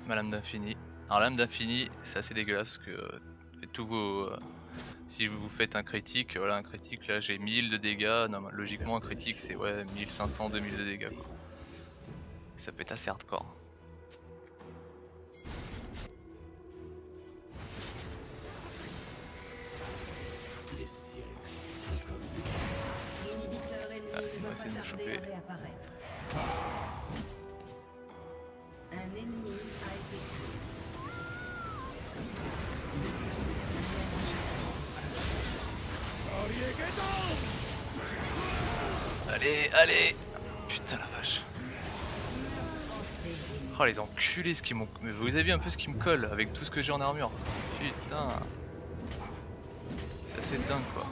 ma lame d'infini. Alors lame d'infini, c'est assez dégueulasse parce que faites tous vos... si vous faites un critique, voilà un critique là j'ai 1000 de dégâts, non, logiquement un critique c'est ouais 1500, 2000 de dégâts quoi. Ça peut être assez hardcore. Les siècles sont comme des L'inhibiteur ennemi Ah, ne il va va essayer de pas me tarder choper. à réapparaître. Un ennemi a été tué. Allez, allez. Putain la vache. Oh les enculés ce qui m'ont... Mais vous avez vu un peu ce qui me colle avec tout ce que j'ai en armure. Putain. C'est assez dingue quoi.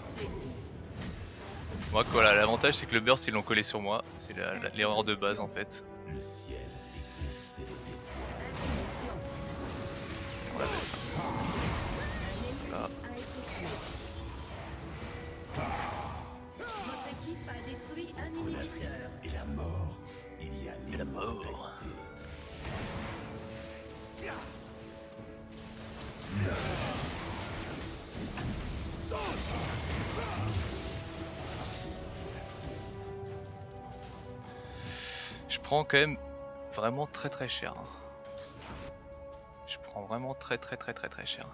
Moi voilà, l'avantage c'est que le burst ils l'ont collé sur moi. C'est l'erreur de base en fait. le ciel est constellé d'étoiles. On l'avait. Ah. A été tué. Votre équipe a détruit un inhibiteur. Et la mort, il y a Et la mort. l'immortalité. Je prends quand même vraiment très cher. Hein. Je prends vraiment très cher.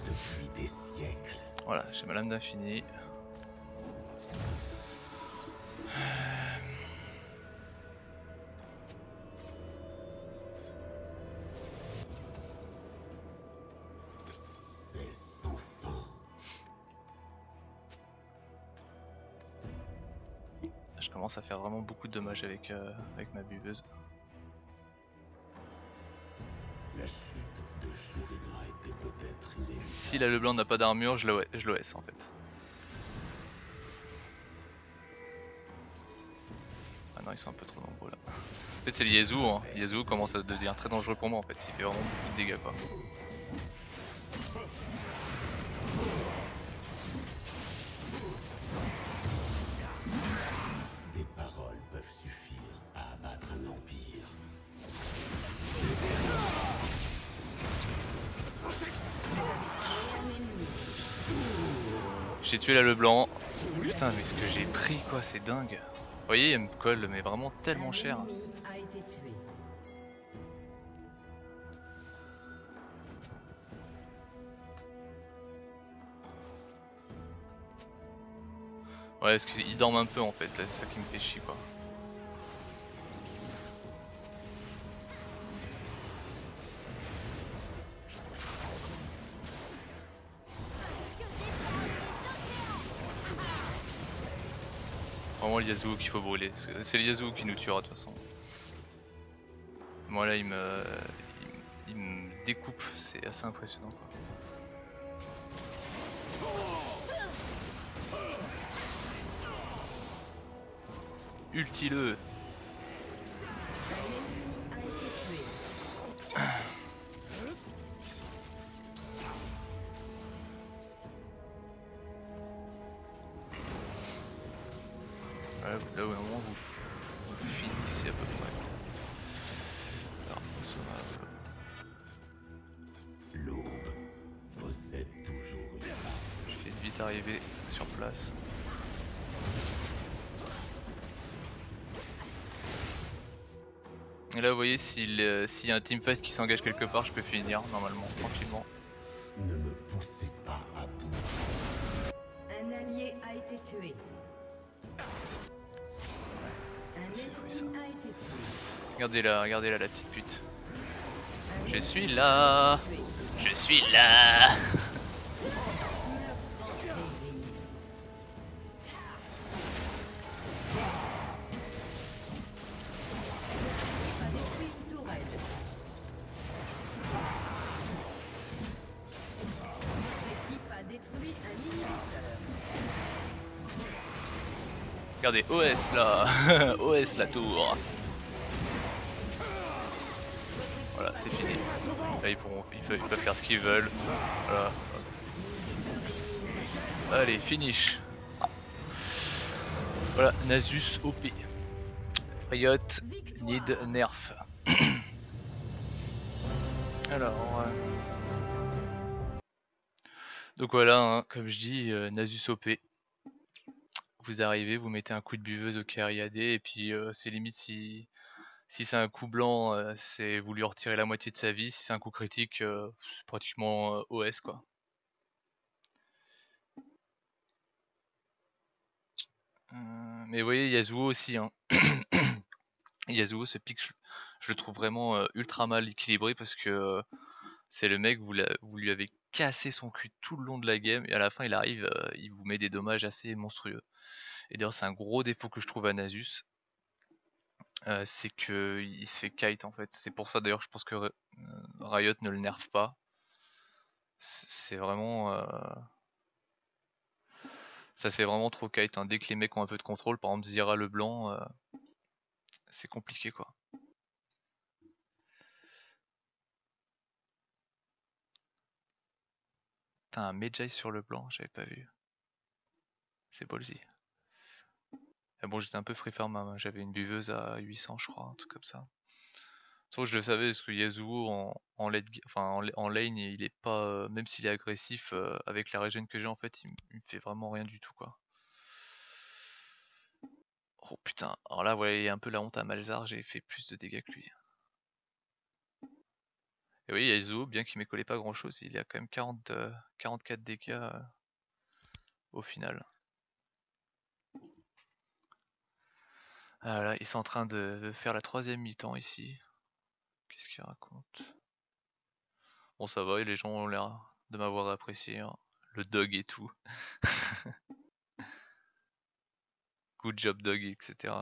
Depuis des siècles, Voilà, j'ai ma lame d'infini. c'est sans fin. Je commence à faire vraiment beaucoup de dommages avec ma buveuse. La chute de Shurina était peut-être inévitable. Si la Leblanc n'a pas d'armure, je l'OS en fait. Ah non, ils sont un peu trop nombreux là. En fait, c'est le Yasuo, hein. Yasuo commence à devenir très dangereux pour moi en fait. Il fait vraiment beaucoup de dégâts quoi. Des paroles peuvent suffire à abattre un empire. Un ennemi. J'ai tué la Leblanc. Putain, mais ce que j'ai pris quoi, c'est dingue. Vous voyez, elle me colle mais vraiment tellement cher. Un ennemi a été tué. Ouais, parce qu'ils dorment un peu en fait, là c'est ça qui me fait chier quoi. Vraiment le Yasuo qu'il faut brûler, c'est le Yasuo qui nous tuera de toute façon. Moi là il me découpe, c'est assez impressionnant quoi. Ulti-le. A été tué. Voilà, là au moment vous finissez à peu près. Alors, consommable. L'aube possède toujours une âme. Je fais vite arriver sur place. Et là vous voyez s'il y a un teamfight qui s'engage quelque part, je peux finir normalement, tranquillement. Ne me poussez pas à bout. Un allié a été tué. Un C'est fou, ça. ennemi a été tué. Regardez là la petite pute. Un Je ennemi suis là. tué. Je suis là. A détruit une tourelle. L'équipe a détruit un inhibiteur. Regardez OS là. OS la tour. Voilà, c'est fini. Là ils peuvent faire ce qu'ils veulent. Voilà. Allez, finish. Voilà, Nasus OP. Riot need nerf. Alors, donc voilà, hein, comme je dis, Nasus OP. Vous arrivez, vous mettez un coup de buveuse au carry AD et puis c'est limite si c'est un coup blanc, c'est vous lui retirez la moitié de sa vie. Si c'est un coup critique, c'est pratiquement OS quoi. Mais vous voyez Yasuo aussi, hein. Yasuo, ce pick, je le trouve vraiment ultra mal équilibré parce que c'est le mec, vous lui avez cassé son cul tout le long de la game et à la fin il arrive, il vous met des dommages assez monstrueux. Et d'ailleurs c'est un gros défaut que je trouve à Nasus, c'est qu'il se fait kite en fait. C'est pour ça d'ailleurs je pense que Riot ne le nerf pas. C'est vraiment... ça se fait vraiment trop kite, hein. Dès que les mecs ont un peu de contrôle, par exemple Zira le blanc, c'est compliqué quoi. T'as un Medjay sur le blanc, j'avais pas vu. C'est ballsy. Ah bon, j'étais un peu free farm, hein. J'avais une buveuse à 800 je crois, un truc comme ça. Sauf que je le savais parce que Yasuo en lane il est pas, même s'il est agressif, avec la régène que j'ai en fait, il me fait vraiment rien du tout quoi. Oh putain, alors là ouais, il y a un peu la honte à Malzar, j'ai fait plus de dégâts que lui. Et oui, Yasuo, bien qu'il m'ait collé pas grand chose, il a quand même 44 dégâts au final. Ah là, ils sont en train de faire la 3ème mi-temps ici. Qu'est-ce qu'ils racontent? Bon ça va, et les gens ont l'air de m'avoir apprécié, hein. Le dog et tout. Good job dog, etc.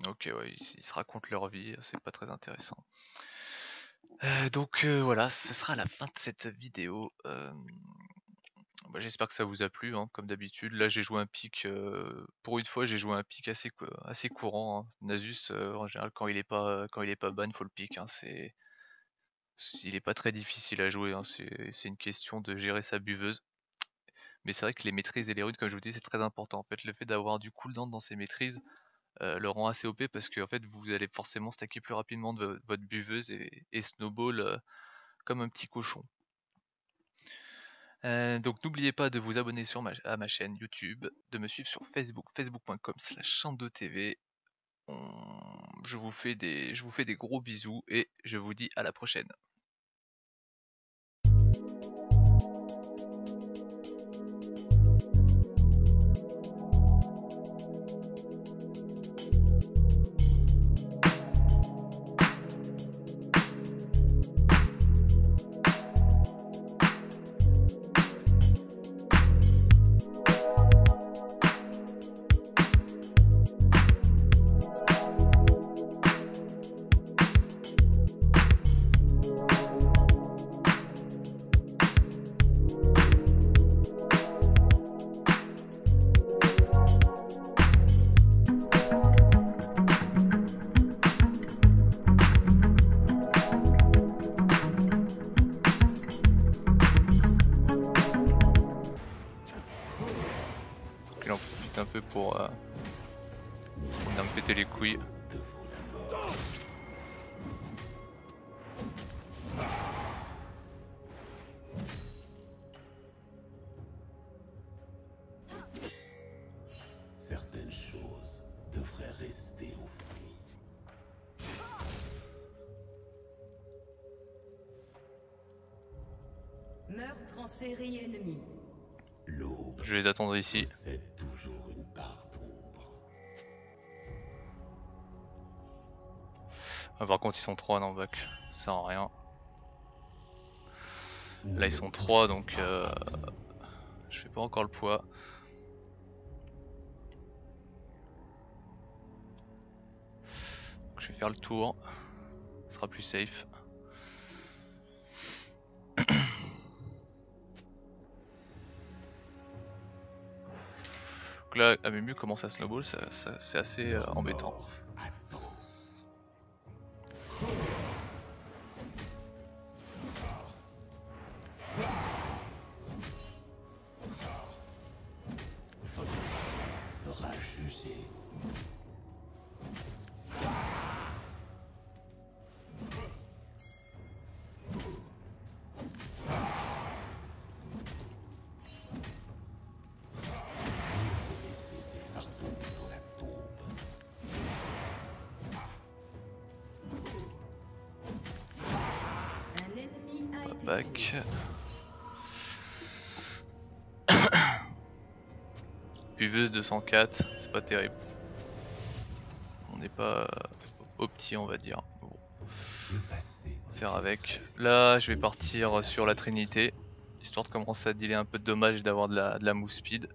Ok ouais, ils se racontent leur vie, c'est pas très intéressant. Donc voilà, ce sera la fin de cette vidéo. Bah, j'espère que ça vous a plu, hein, comme d'habitude. Là j'ai joué un pick, pour une fois j'ai joué un pick assez courant, hein. Nasus en général quand il est pas ban, faut le pick, hein. Il est pas très difficile à jouer, hein. C'est une question de gérer sa buveuse. Mais c'est vrai que les maîtrises et les runes, comme je vous dis, c'est très important. En fait, le fait d'avoir du cooldown dans ces maîtrises le rend assez OP parce que en fait, vous allez forcément stacker plus rapidement de votre buveuse et snowball comme un petit cochon. Donc n'oubliez pas de vous abonner à ma chaîne YouTube, de me suivre sur Facebook, facebook.com/chandotv. Je vous fais des gros bisous et je vous dis à la prochaine. Il en profite un peu pour me péter les couilles. Certaines choses devraient rester enfouies. Meurtre en série ennemie. L'aube Je vais les attendre ici. possède toujours une part d'ombre. Ah, par contre ils sont 3 dans le bac, ça sert à rien. Là ils sont 3 donc je fais pas encore le poids. Donc, je vais faire le tour, ce sera plus safe. Donc Donc là, Amumu commence à snowball, c'est assez embêtant. Mort attend. Votre sera jugé. Back. Buveuse 204, c'est pas terrible. On n'est pas opti on va dire. Bon. Le passé. On va faire avec. Là je vais partir sur la Trinité, histoire de commencer à dealer un peu de dommages et d'avoir de la move speed.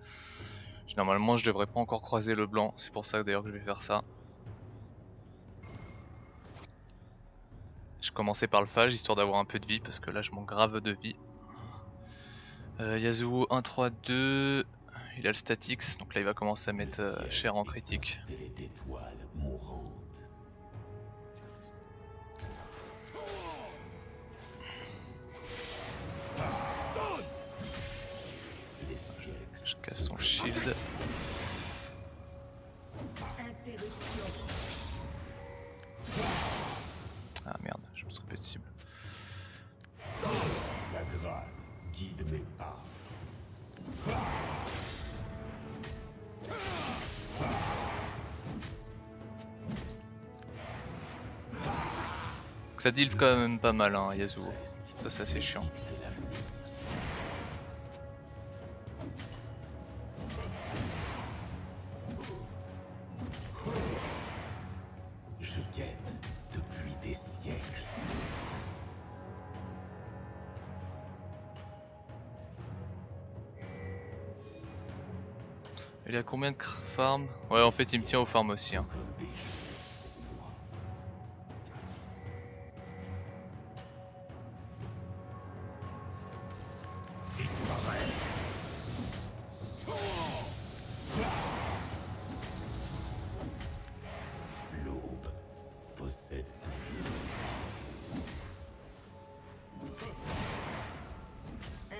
Normalement je devrais pas encore croiser le blanc, c'est pour ça d'ailleurs que je vais faire ça. Je commençais par le phage histoire d'avoir un peu de vie parce que là je manque grave de vie. Yasuo 1-3-2, il a le statix donc là il va commencer à mettre cher en critique. D'étoiles mourantes. Les siècles. Je casse son shield. Ah merde, je me suis trompé de cible. La grâce guide mes pas. Ça deal quand même pas mal hein, Yasuo. Ça c'est assez chiant. Je guette depuis des siècles. Il a combien de farm? Ouais en fait il me tient au farm aussi hein. Comme des jeux pour moi. Disparaît. L'aube possède toujours.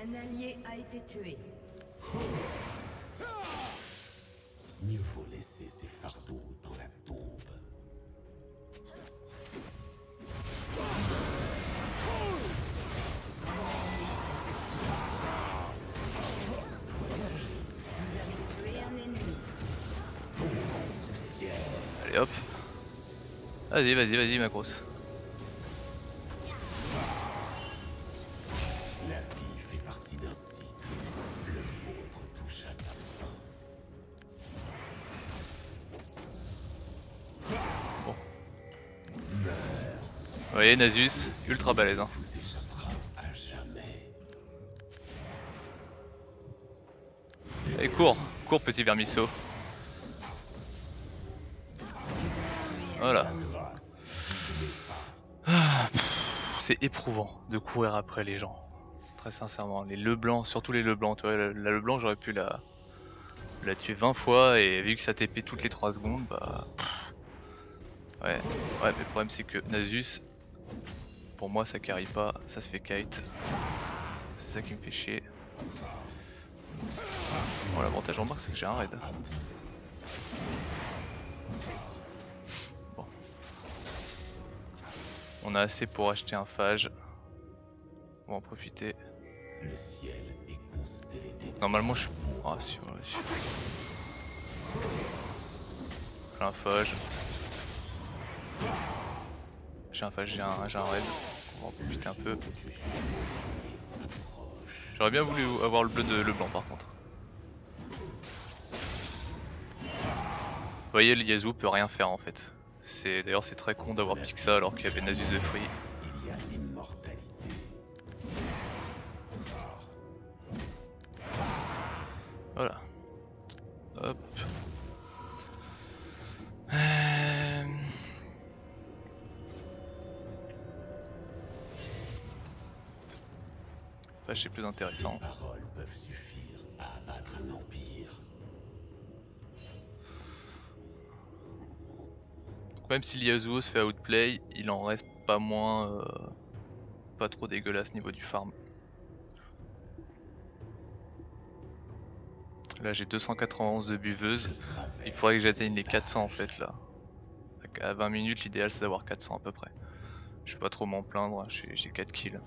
Un allié a été tué. Mieux vaut laisser ses fardeaux dans la tombe. Vous avez tué un ennemi. Allez hop. Vas-y ma grosse. La vie fait partie d'un cycle. Le vôtre touche à sa fin. Vous voyez Nasus, ultra balèze hein. Vous échappera à jamais. Allez cours petit vermisseau. Voilà. La grâce guide mes pas. Ah, c'est éprouvant de courir après les gens. Très sincèrement, les Leblanc, surtout les Leblanc, tu vois, la Leblanc j'aurais pu la tuer 20 fois et vu que ça TP toutes les 3 secondes, bah... Ouais, mais le problème c'est que Nasus, pour moi ça carry pas, ça se fait kite. C'est ça qui me fait chier. Bon l'avantage en marque c'est que j'ai un raid. Bon. On a assez pour acheter un phage. On va en profiter. Le ciel est constellé d'étoiles. Normalement je suis... Ah si, ouais, si. J'ai un phage. J'ai un phage, j'ai un raid. On va en profiter un peu. J'aurais bien voulu avoir le bleu de le blanc par contre. Vous voyez le Yasuo peut rien faire en fait. D'ailleurs c'est très con d'avoir piqué ça alors qu'il y avait Nasus de free. Il y a l'immortalité. Voilà. Hop. Enfin, c'est plus intéressant. Les paroles peuvent suffire à abattre un empire. même si Yasuo se fait outplay, il en reste pas moins pas trop dégueulasse niveau du farm. Là j'ai 291 de buveuse, il faudrait que j'atteigne les 400 en fait là. À 20 minutes l'idéal c'est d'avoir 400 à peu près. Je vais pas trop m'en plaindre, j'ai 4 kills.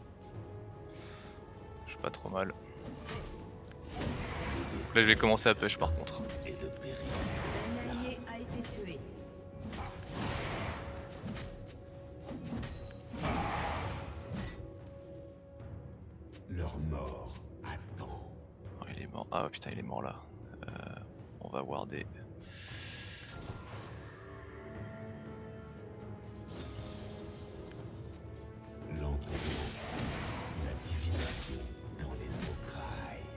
Je suis pas trop mal. Là je vais commencer à push par contre. Un allié a été tué. Leur mort attend. Oh, il est mort. Ah putain il est mort là. On va warder. L'entrance, la divination dans les entrailles.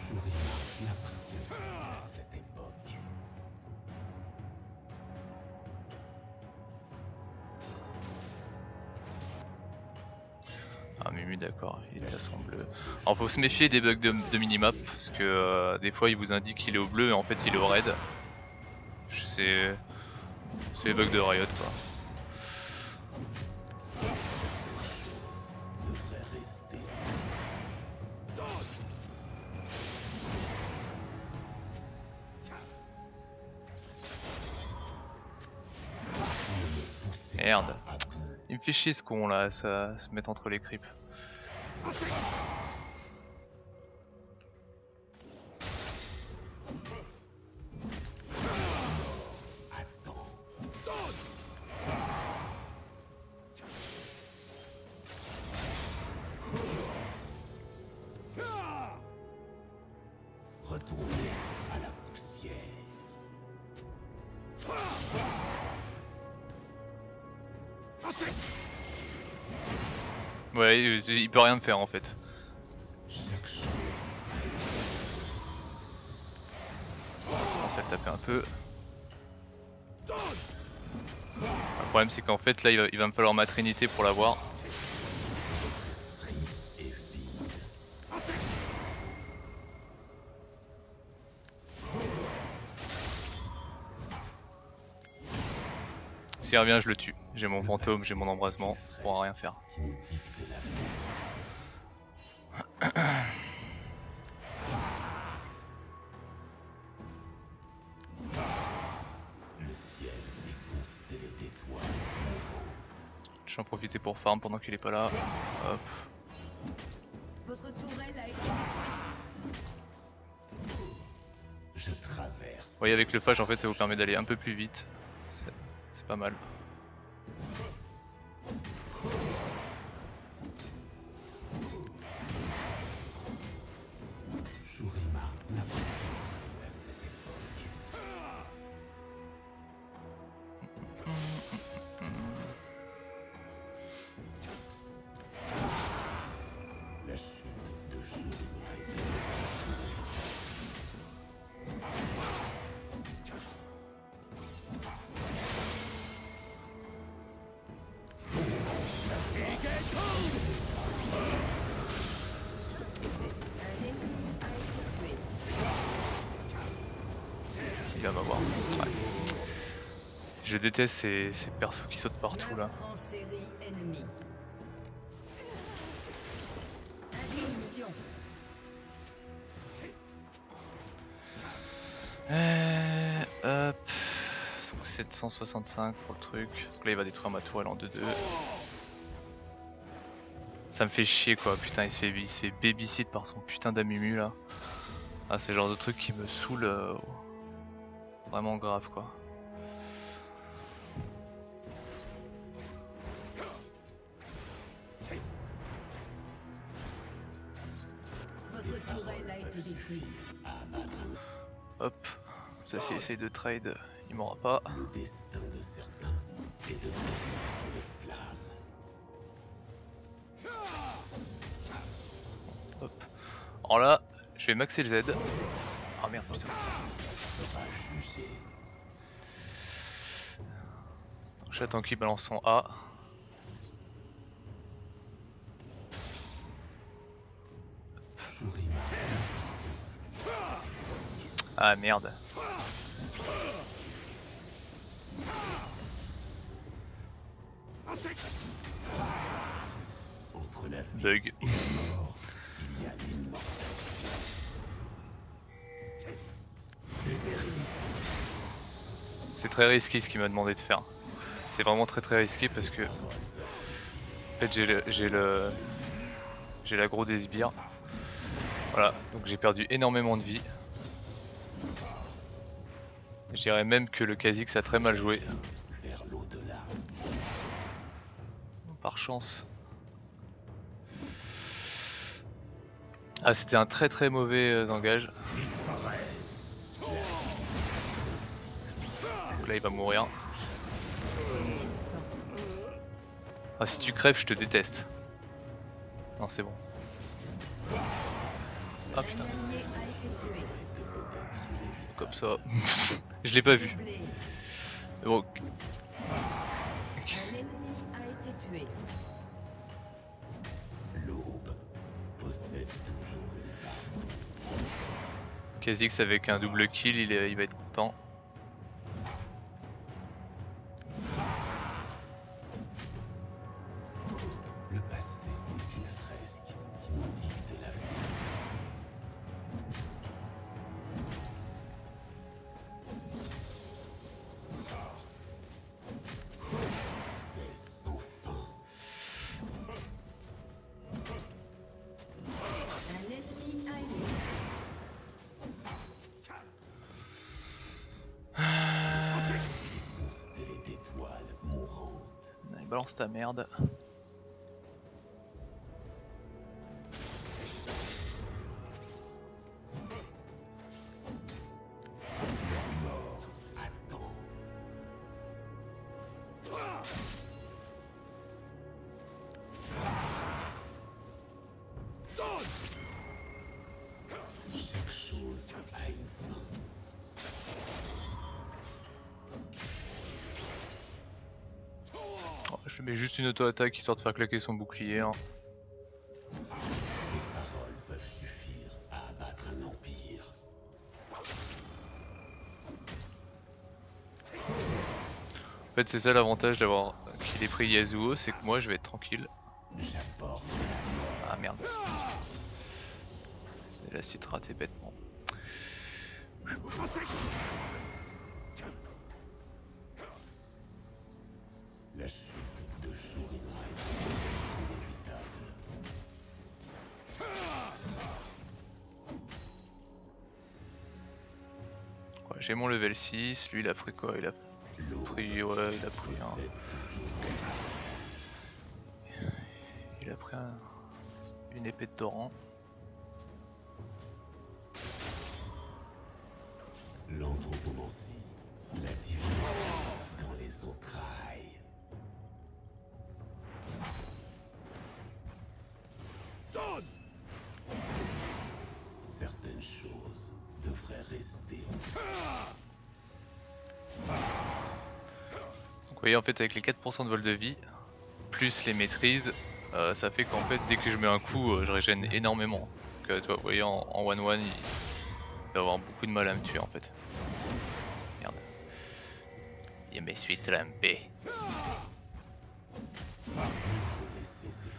Shurima n'appartient pas à cette époque. Ah Mumu d'accord, il est à son bleu. Alors faut se méfier des bugs de minimap parce que des fois il vous indique qu'il est au bleu et en fait il est au red. C'est les bugs de Riot quoi. Devrait rester. Merde. Il me fait chier ce con là, ça se mettre entre les creeps. Retourner à la poussière. Ouais, il peut rien me faire en fait. Chaque chose. On commence à le taper un peu. Le problème c'est qu'en fait là il va me falloir ma trinité pour l'avoir. L'esprit est vide. S'il revient je le tue. J'ai mon fantôme, j'ai mon embrasement, on pourra rien faire. Qui nous dicte la vie. Le ciel est constellé d'étoiles mouvantes. Je vais en profiter pour farm pendant qu'il est pas là. Hop. Votre tourelle a été Je traverse. Vous voyez avec le phage en fait ça vous permet d'aller un peu plus vite. C'est pas mal. Shurima n'appartient pas à cette époque. La chute de Shurima est un ennemi a été tué. Il va m'avoir. Ouais. Je déteste ces persos qui sautent partout là. Meurtre en série ennemie. Interruption. Hop. Donc 765 pour le truc. Donc là il va détruire ma toile en 2-2. Ça me fait chier quoi, putain il se fait babysit par son putain d'Amumu là. Ah c'est le genre de truc qui me saoule vraiment grave quoi. Votre tourelle a été détruite. Hop. Ça s'il essaye de trade, il m'aura pas. le destin de certains est de périr de flammes. Hop. Alors là, je vais maxer le Z. Ah merde putain. Sera jugé. J'attends qu'il balance son A. Shurima Ah merde. Entre la vie Bug. et la mort, il y a l'immortalité. C'est très risqué ce qu'il m'a demandé de faire. C'est vraiment très risqué parce que en fait j'ai l'aggro des sbires. Voilà, donc j'ai perdu énormément de vie. Je dirais même que le Kha'Zix a très mal joué. Vers l'au-delà. Par chance. Ah, c'était un très mauvais engage. Donc là il va mourir. Ah, si tu crèves je te déteste. Non, c'est bon. Ah putain. Comme ça. Je l'ai pas vu. Blé. Mais bon. Un ennemi a été tué. L'aube possède toujours une part. Kha'Zix avec un double kill, il va être content. Le passé est une fresque qui nous dicte l'avenir. C'est sans fin. Un ennemi a été Constellée d'étoiles mourantes. Allez, balance ta merde. Leur mort attend. Chaque chose a une fin. Oh, je mets juste une auto-attaque histoire de faire claquer son bouclier. Hein. Les paroles peuvent suffire à abattre un empire. En fait c'est ça l'avantage d'avoir qu'il ait pris Yasuo, c'est que moi je vais être tranquille. J'apporte Ah merde. Et là c'est raté bêtement. la chute de Shurima est inévitable. Ouais, j'ai mon level 6, lui il a pris quoi? Il a pris, ouais, il a pris un... Il a pris une épée de torrent. L'anthropomancie, la divinité dans les entrailles. Certaines choses devraient rester. Donc vous voyez en fait avec les 4% de vol de vie, plus les maîtrises, ça fait qu'en fait dès que je mets un coup je régène énormément. Donc tu vois, vous voyez en 1-1 il va avoir beaucoup de mal à me tuer en fait. Merde. Je me suis trompé.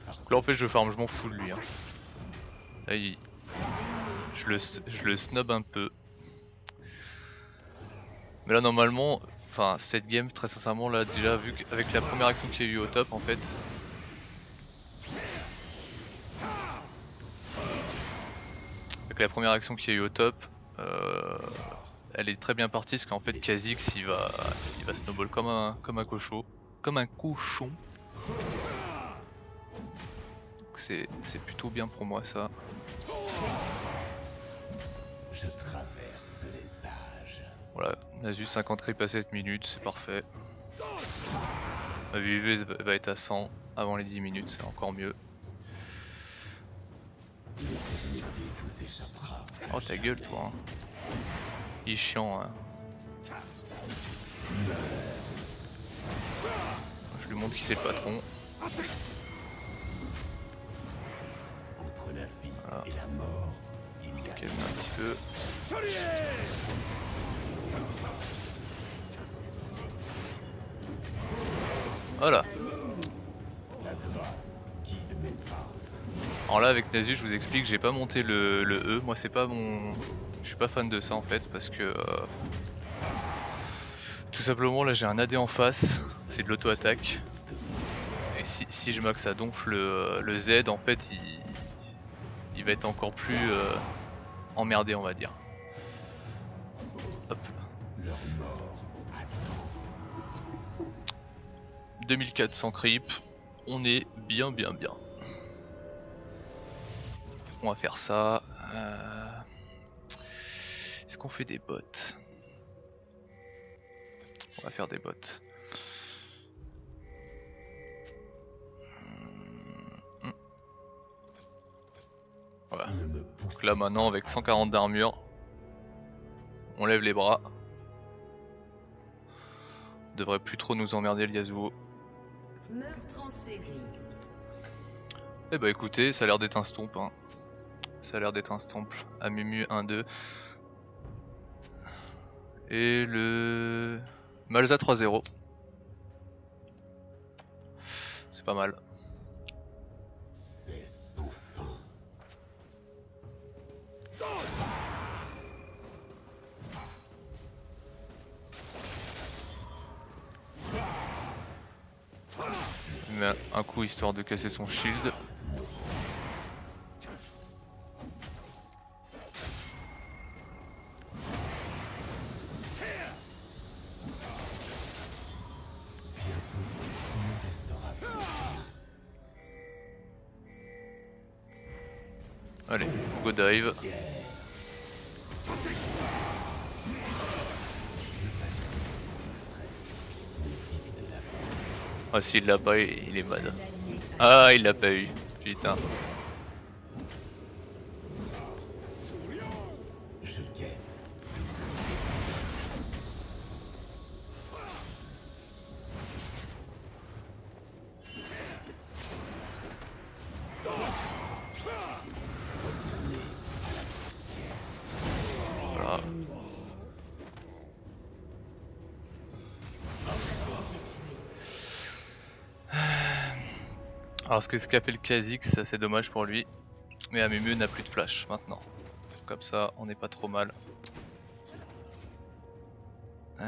Donc là en fait je farm, je m'en fous de lui. Hein. Là je le snob un peu. Mais là normalement, enfin cette game très sincèrement là déjà vu qu'avec la première action qu'il y a eu au top en fait. Avec la première action qu'il y a eu au top, elle est très bien partie parce qu'en fait Kha'Zix il va snowball comme un cochon. Comme un cochon. C'est plutôt bien pour moi ça. Je traverse les âges. Voilà, Nasus 50 creep à 7 minutes, c'est parfait. Ma VV va être à 100 avant les 10 minutes, c'est encore mieux. Oh ta gueule toi hein. Il est chiant hein. Je lui montre qui c'est le patron. Entre la vie Voilà. et la mort, il y a calmer un petit peu. Voilà. Alors là avec Nasus, je vous explique, j'ai pas monté le E. Moi c'est pas mon... Je suis pas fan de ça en fait parce que... Tout simplement là j'ai un AD en face, c'est de l'auto-attaque. Et si je max à donf le Z, en fait il va être encore plus emmerdé on va dire. Hop. 2400 creep, on est bien. On va faire ça. Est-ce qu'on fait des bots? On va faire des bots. Voilà. Donc là maintenant avec 140 d'armure, on lève les bras. Devrait plus trop nous emmerder le Yasuo. Meurtre en série. Eh bah écoutez, ça a l'air d'être un stomp hein. Ça a l'air d'être un stomp. Amumu 1-2. Et le Malza 3-0. C'est pas mal. C'est sans fin. Il met un coup histoire de casser son shield. Allez, go dive. Ah s'il l'a pas, il est mad. Ah il l'a pas eu, putain. Je guette. Voilà. Alors ce qu'a fait le Kha'Zix, c'est dommage pour lui. Mais Amumu n'a plus de flash maintenant. Comme ça, on n'est pas trop mal. Ils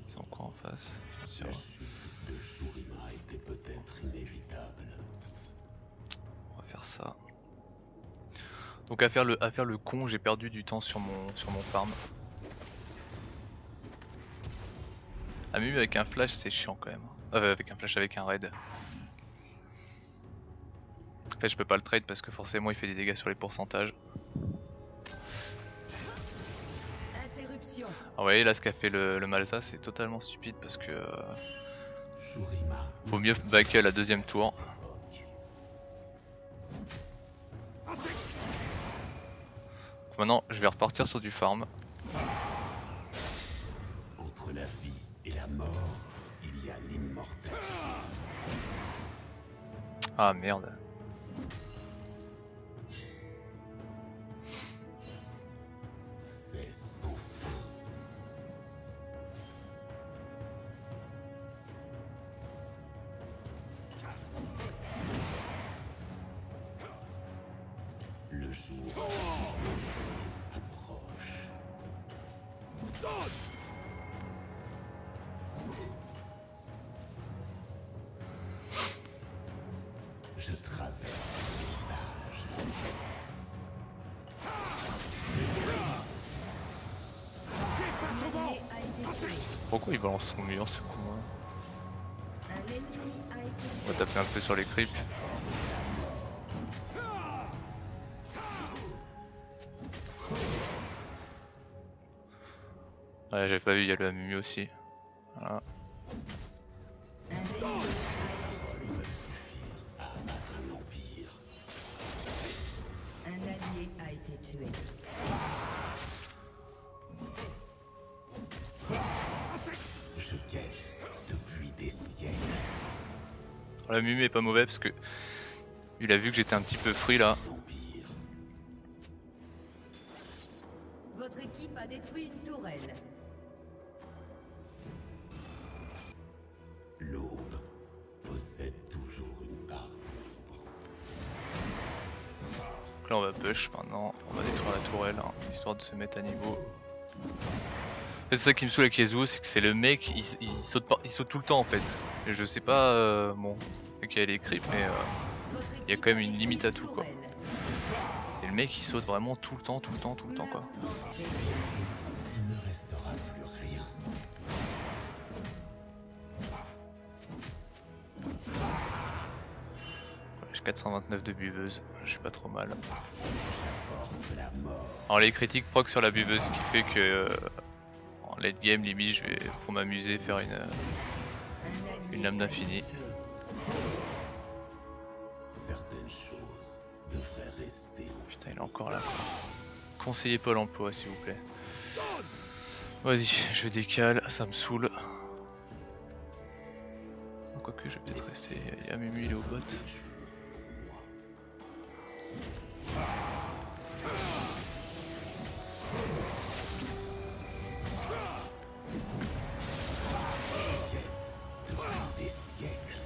sont quoi en face? Attention. La chute de Shurima était peut-être inévitable. On va faire ça. Donc à faire le con, j'ai perdu du temps sur mon farm. Amumu avec un flash c'est chiant quand même. Avec un flash avec un raid. En fait je peux pas le trade parce que forcément il fait des dégâts sur les pourcentages. Interruption. Ah ouais là ce qu'a fait le Malza c'est totalement stupide parce que Shurima. faut mieux backer la deuxième tour. Maintenant je vais repartir sur du farm. Entre la vie et la mort, il y a l'immortalité. Ah merde. C'est sans fin. Le jour approche. Je traverse les âges. Un allié a été tué. Pourquoi il balance son mur ce con hein? Un ennemi a été On va tué. taper un peu sur les creeps. Ouais j'avais pas vu, il y a le Amumu aussi. Voilà. Un ennemi a été tué. À abattre un empire. Un allié a été tué. Ouais, Mumu est pas mauvais parce que il a vu que j'étais un petit peu free là. l'Empire. Votre équipe a détruit une tourelle. L'aube possède toujours une part d'ombre. Donc là on va push maintenant, on va détruire la tourelle hein, histoire de se mettre à niveau. C'est ça qui me saoule avec Yasuo, c'est que c'est le mec, il saute tout le temps en fait. Et je sais pas, bon, c'est qu'il y a les creeps mais il y a quand même une limite à tout quoi. Et le mec il saute vraiment tout le temps quoi. Il ne restera plus rien. Ouais, j'ai 429 de buveuse, je suis pas trop mal. Porte la mort. Alors les critiques proc sur la buveuse, ce qui fait que en late game limite je vais pour m'amuser faire une lame d'infini. Certaines choses devraient rester. Putain il est encore là quoi. Conseiller Pôle emploi s'il vous plaît. Vas-y, je décale, ça me saoule. Quoique je vais peut-être rester. Il y a Mumu, il est au bot. Des siècles.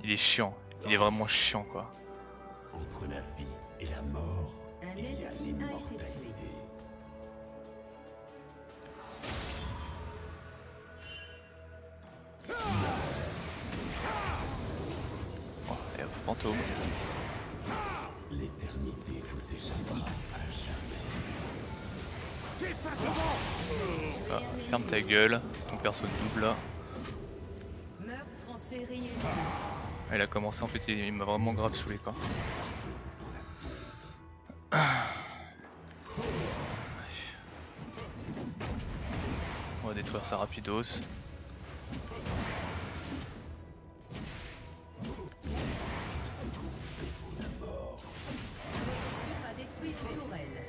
Il est chiant, il est vraiment chiant quoi. Entre la vie et la mort, Un il y a ennemi a été l'immortalité. Oh, et hop, fantôme. L'éternité vous échappera à jamais. Ah, ferme ta gueule, ton perso de double là. Meurtre en série. Ah, il a commencé en fait, il m'a vraiment grave saoulé quoi. On va détruire ça rapidos. L'équipe a détruit une tourelle.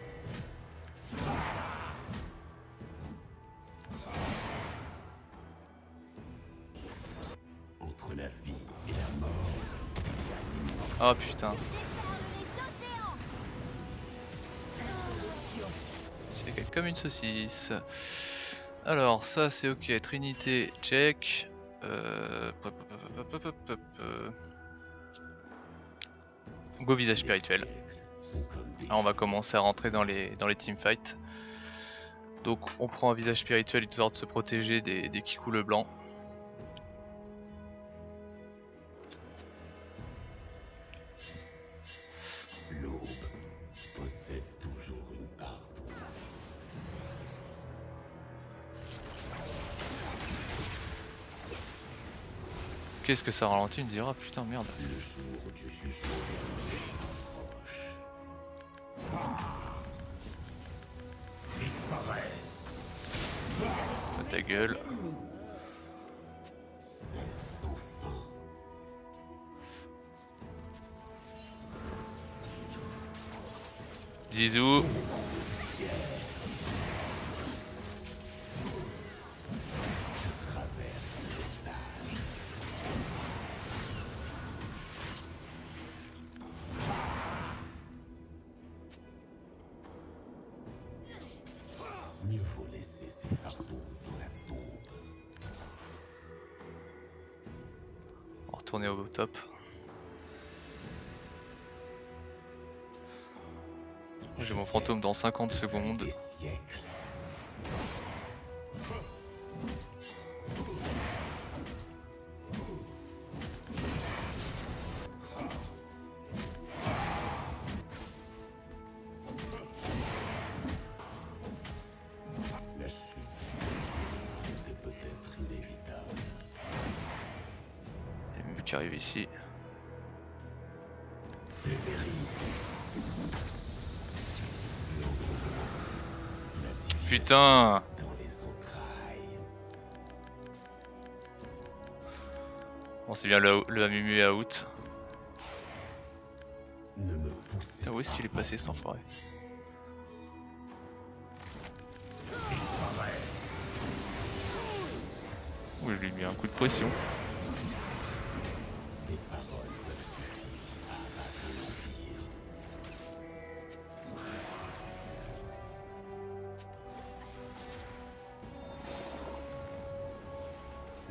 Entre la vie et la mort, Oh putain. C'est comme une saucisse. Alors ça c'est ok, Trinité check. Go visage spirituel. sont comme des Alors on va commencer à rentrer dans les teamfights. Donc on prend un visage spirituel histoire de se protéger des Kikou le blanc. l'aube possède toujours une part d'ombre. Qu'est-ce que ça ralentit? Il me dira putain merde. Le jour du jugement approche. Disparaît. Fais ta gueule. C'est sans fin. Zizou. Je traverse les âges. Mieux vaut laisser ces fardeaux dans la tombe. On va retourner au top. J'ai mon fantôme dans 50 secondes. Des siècles. La chute était peut-être inévitable. Il y a Mumu qui arrive ici. Dépérit. L'angoisse, la divinité Putain. dans les entrailles. Bon c'est bien le Mumu est out. Ne me poussez Putain, où est-ce qu'il est pas. passé cet enfoiré? Disparaît. Oui, je lui ai mis un coup de pression. Des paroles peuvent suffire à abattre un empire.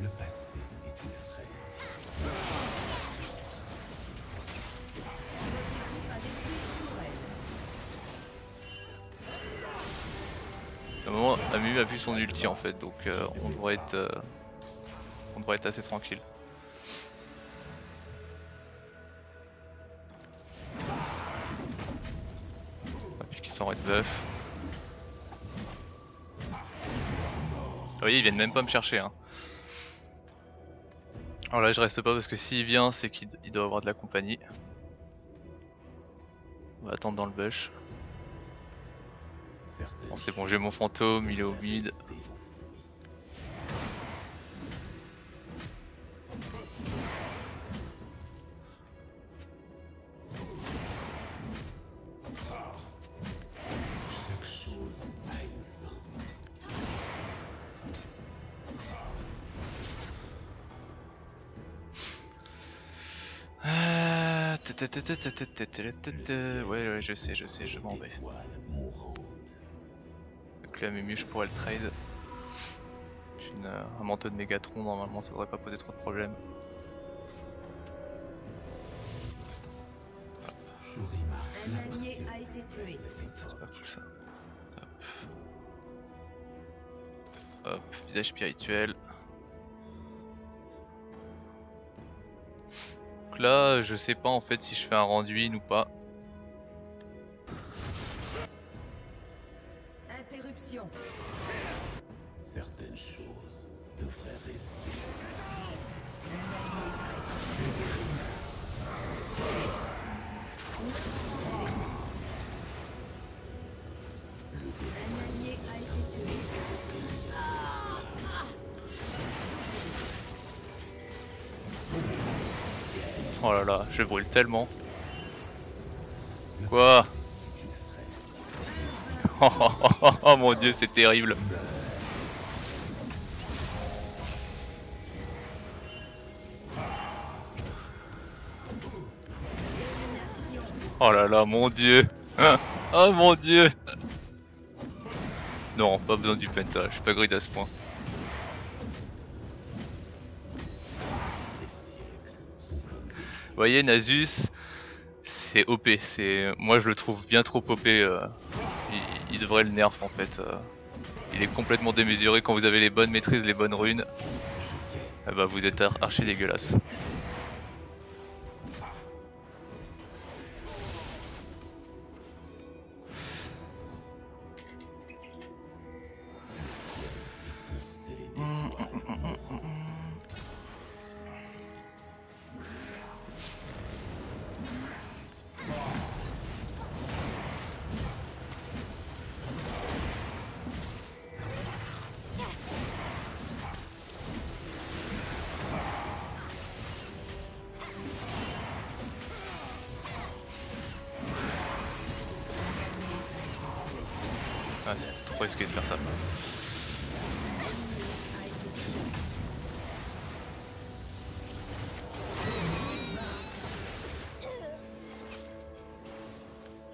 Le passé est une fraise. À un moment, Amu a vu son ulti en fait, donc on devrait être assez tranquille. Puis qu'ils s'en red buff. Vous voyez, ils viennent même pas me chercher. Hein. Alors là, je reste pas parce que s'il vient, c'est qu'il doit avoir de la compagnie. On va attendre dans le bush. Bon, c'est bon, j'ai mon fantôme, il est au mid. Chaque chose a une fin. Ouais, je sais, je m'en vais. Donc là, Mumu, je pourrais le trade. J'ai un manteau de Mégatron, normalement ça devrait pas poser trop de problèmes. Un allié a été tué. C'est pas cool ça. Hop, visage spirituel. Donc là, je sais pas en fait si je fais un rendu ou pas. Interruption. Certaines choses devraient rester. Un allié a été tué. Oh là là, je brûle tellement. Quoi? Oh mon dieu, c'est terrible. Oh là là, mon dieu. Oh mon dieu. Non, pas besoin du penta, je suis pas grid à ce point. Vous voyez, Nasus, c'est OP. Moi je le trouve bien trop OP. Il devrait le nerf en fait. Il est complètement démesuré quand vous avez les bonnes maîtrises, les bonnes runes. Eh bah vous êtes archi dégueulasse. Ah, c'est trop risqué de faire ça.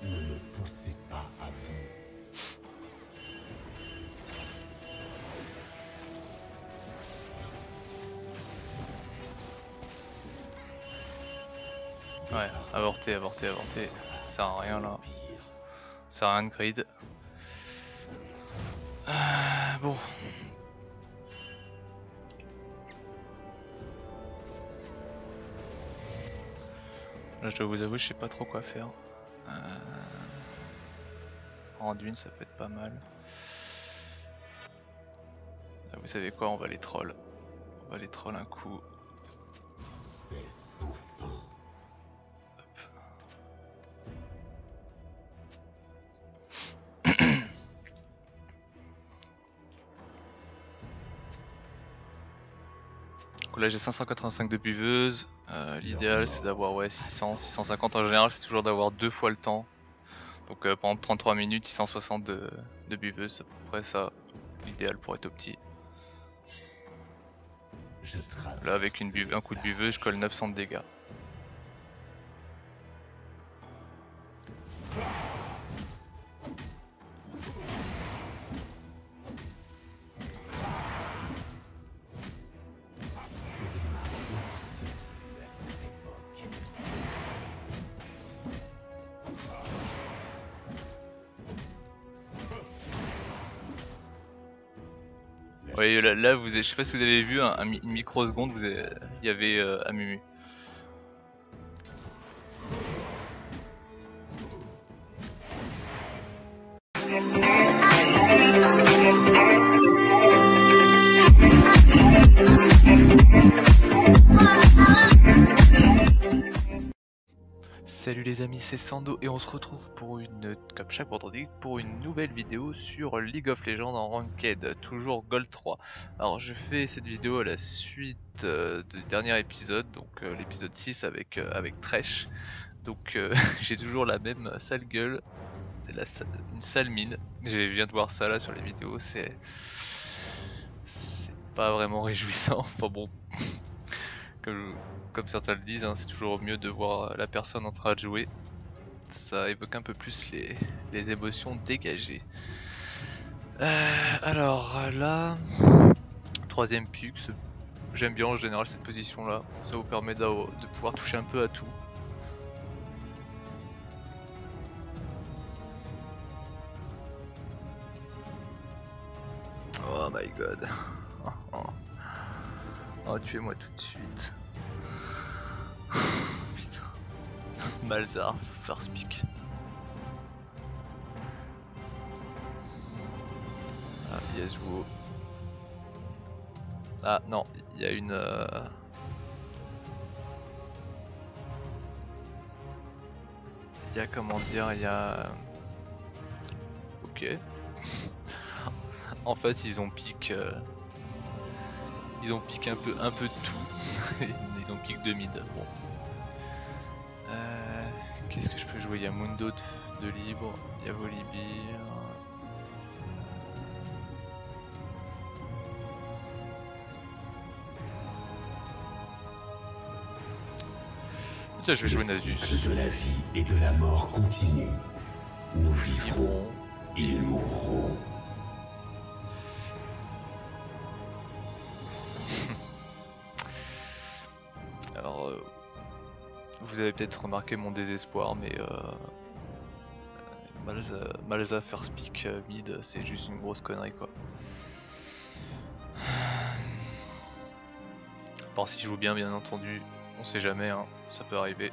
Ne me poussez pas à bout. Ouais, avorter, avorter, avorter. Ça sert à rien là. Ça sert à rien de grid. Bon. Là je dois vous avouer, je sais pas trop quoi faire. En d'une ça peut être pas mal. Là, vous savez quoi, on va les troll. On va les troll un coup. C'est sans fin. Donc là j'ai 585 de buveuse. L'idéal c'est d'avoir ouais 600, 650 en général, c'est toujours d'avoir 2 fois le temps. Donc pendant 33 minutes, 660 de buveuse, c'est à peu près ça l'idéal pour être opti. Là avec un coup de buveuse je colle 900 de dégâts. Oui, là vous avez, je sais pas si vous avez vu une microseconde, il y avait Amumu. Salut les amis, c'est Sando et on se retrouve pour comme chaque vendredi, pour une nouvelle vidéo sur League of Legends en Ranked, toujours Gold 3. Alors je fais cette vidéo à la suite du dernier épisode, donc l'épisode 6 avec Thresh. Donc j'ai toujours la même sale gueule, une sale mine. Je viens de voir ça là sur les vidéos, c'est pas vraiment réjouissant, enfin bon. Comme certains le disent, hein, c'est toujours mieux de voir la personne en train de jouer. Ça évoque un peu plus les émotions dégagées. Alors là, troisième pick, j'aime bien en général cette position là. Ça vous permet de pouvoir toucher un peu à tout. Oh my god. Oh, tuez-moi tout de suite. Putain. Malzahar, first pick. Ah, Yasuo. Ah non, il y a une... Il y a comment dire, il y a... Ok. En face ils ont pick... Ils ont pick un peu de tout. Ils ont pick de mid. Bon. Qu'est-ce que je peux jouer? Il y a Mundo de libre, il y a Volibear. Putain, je vais jouer Nasus. Le cycle de la vie et de la mort continue. Nous vivrons, ils mourront. Alors, vous avez peut-être remarqué mon désespoir, mais Malzahar first pick mid, c'est juste une grosse connerie quoi. Bon, si je joue bien entendu, on sait jamais, hein, ça peut arriver.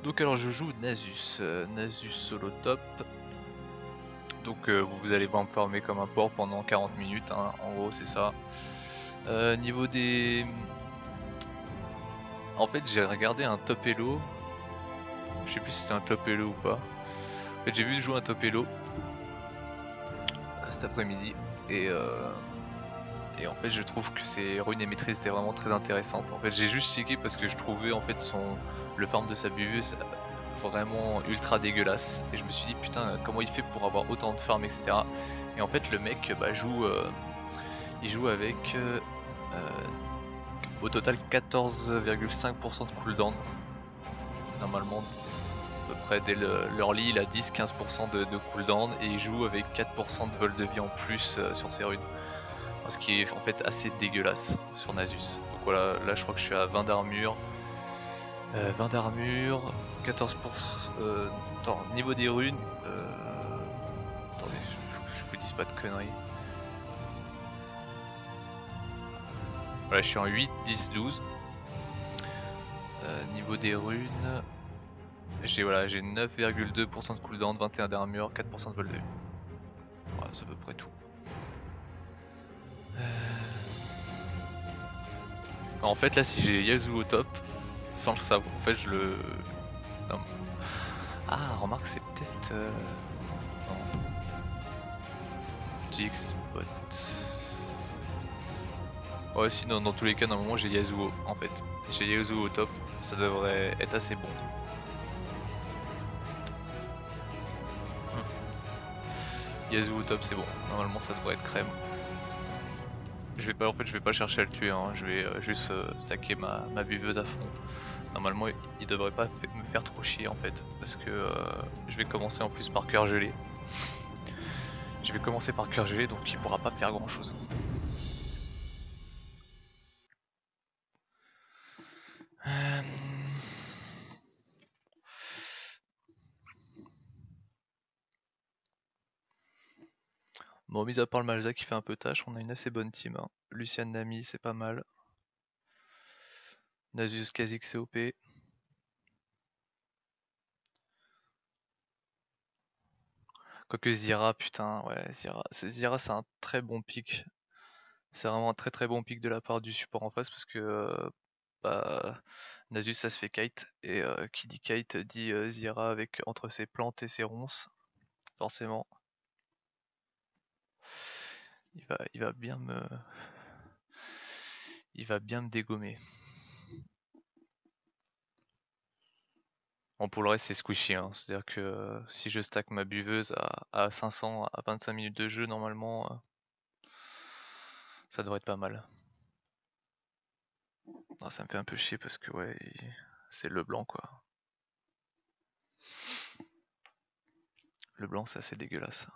Donc alors je joue Nasus, Nasus solo top. Donc vous allez pas me farmer comme un porc pendant 40 minutes, hein, en gros c'est ça. Niveau des... En fait j'ai regardé un top elo, je sais plus si c'était un top elo ou pas. En fait j'ai vu jouer un top elo cet après-midi et en fait je trouve que ses runes et maîtrises étaient vraiment très intéressantes. En fait j'ai juste checké parce que je trouvais en fait le farm de sa buveuse vraiment ultra dégueulasse et je me suis dit putain comment il fait pour avoir autant de farm etc. Et en fait le mec bah, il joue avec au total 14,5% de cooldown normalement. À peu près dès l'early il a 10-15% de cooldown et il joue avec 4% de vol de vie en plus sur ses runes. Ce qui est en fait assez dégueulasse sur Nasus. Donc voilà, là je crois que je suis à 20 d'armure. 20 d'armure, 14%. Attends, niveau des runes. Attendez, je vous dise pas de conneries. Voilà, je suis en 8, 10, 12. Niveau des runes. J'ai 9,2% de cooldown, 21 d'armure, 4% de vol de vie. Voilà, c'est à peu près tout. En fait là si j'ai Yasuo au top, sans le savoir, en fait je le... Non. Ah remarque c'est peut-être... Non. Jix bot... Ouais sinon dans tous les cas normalement j'ai Yasuo en fait. J'ai Yasuo au top, ça devrait être assez bon. Yasuo au top c'est bon, normalement ça devrait être crème. je vais pas, en fait, je vais pas chercher à le tuer, hein. Je vais juste stacker ma buveuse à fond. Normalement, il devrait pas me faire trop chier en fait, parce que je vais commencer en plus par cœur gelé. Je vais commencer par cœur gelé, donc il pourra pas me faire grand chose. Bon, mis à part le Malza qui fait un peu tâche, on a une assez bonne team, hein. Lucian Nami, c'est pas mal. Nasus Kha'Zix c'est OP. Quoique Zyra, putain, ouais, Zyra c'est un très bon pick. C'est vraiment un très très bon pick de la part du support en face parce que bah, Nasus ça se fait kite et qui dit kite dit Zyra avec entre ses plantes et ses ronces, forcément. Il va bien me. Il va bien me dégommer. Bon, pour le reste c'est squishy, hein. C'est-à-dire que si je stack ma buveuse à 500 à 25 minutes de jeu normalement ça devrait être pas mal. Ah, ça me fait un peu chier parce que ouais c'est le blanc quoi. Le blanc c'est assez dégueulasse.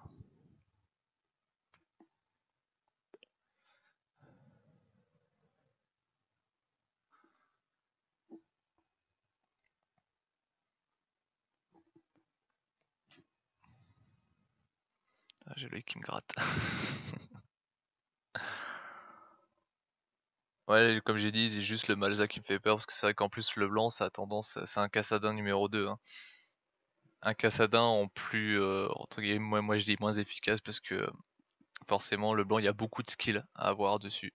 Ah, j'ai l'œil qui me gratte. Ouais, comme j'ai dit, c'est juste le Malza qui me fait peur parce que c'est vrai qu'en plus le blanc ça a tendance, c'est un Cassadin numéro 2, hein. Un Cassadin en plus, entre guillemets, moi je dis moins efficace parce que forcément le blanc il y a beaucoup de skills à avoir dessus.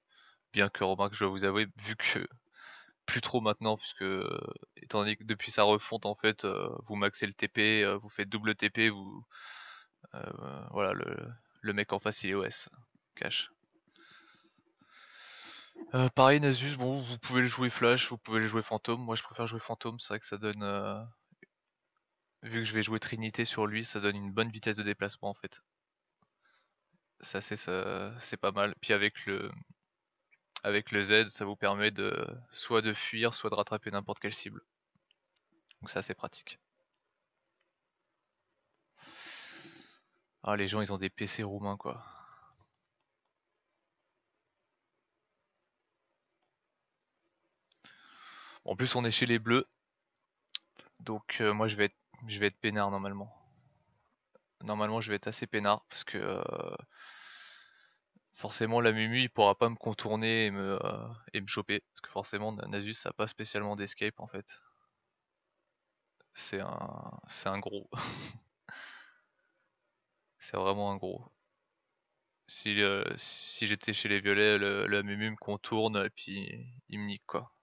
Bien que remarque, je dois vous avouer, vu que plus trop maintenant, puisque étant donné que depuis sa refonte en fait, vous maxez le TP, vous faites double TP, vous voilà le mec en face il est OS, cash. Pareil Nasus, bon vous pouvez le jouer flash, vous pouvez le jouer fantôme, moi je préfère jouer fantôme, c'est vrai que ça donne vu que je vais jouer Trinité sur lui, ça donne une bonne vitesse de déplacement en fait. Ça c'est pas mal. Puis avec le Z, ça vous permet de soit de fuir, soit de rattraper n'importe quelle cible. Donc ça c'est pratique. Ah les gens ils ont des PC roumains quoi. En plus on est chez les bleus, donc moi je vais être peinard normalement. Normalement je vais être assez peinard parce que forcément la Mumu il pourra pas me contourner et me choper. Parce que forcément Nasus ça a pas spécialement d'escape en fait. C'est un gros. C'est vraiment un gros. Si j'étais chez les violets, le Mumu me contourne et puis il me nique quoi.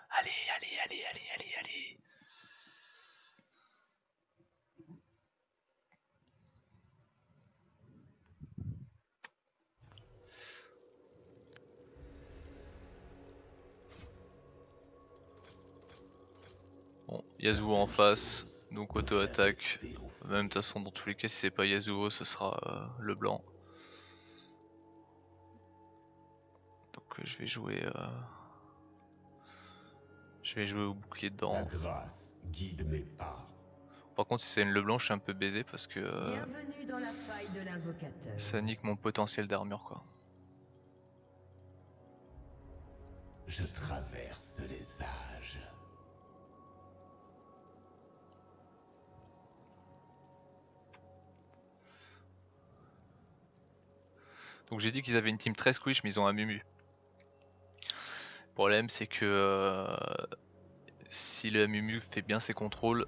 Allez, allez, allez, allez, allez, allez. Bon, Yasuo en face, donc auto-attaque. Même de toute façon, dans tous les cas, si c'est pas Yasuo, ce sera le blanc. Donc je vais jouer au bouclier dedans. La grâce guide mes pas. Par contre, si c'est une le blanc, je suis un peu baisé parce que Bienvenue dans la faille de l'invocateur. ça nique mon potentiel d'armure quoi. Je traverse les âges. Donc j'ai dit qu'ils avaient une team très squish, mais ils ont un Mumu. Le problème, c'est que si le Mumu fait bien ses contrôles,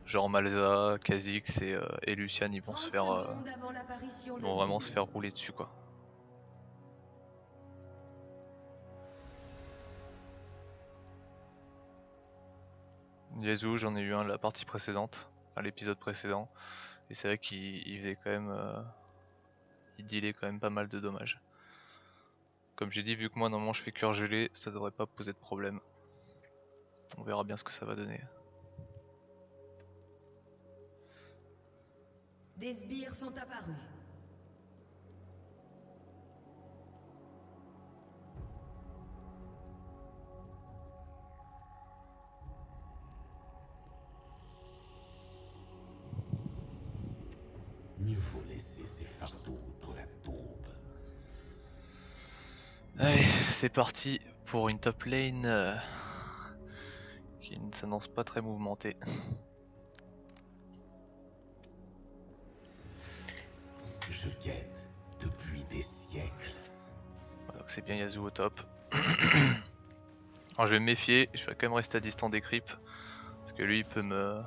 genre Malza, Kha'Zix et Lucian, ils vont ils vont vraiment se faire rouler dessus quoi. Yasuo, j'en ai eu un la partie précédente, à l'épisode précédent, et c'est vrai qu'il faisait quand même il dealait quand même pas mal de dommages. Comme j'ai dit, vu que moi normalement je fais cœur gelé, ça devrait pas poser de problème. On verra bien ce que ça va donner. Des sbires sont apparus. Mieux vaut laisser ces fardeaux dans la tombe. Allez, c'est parti pour une top lane qui ne s'annonce pas très mouvementée. Je guette depuis des siècles. Voilà, donc c'est bien Yasuo au top. Alors je vais me méfier, je vais quand même rester à distance des creeps. Parce que lui il peut me...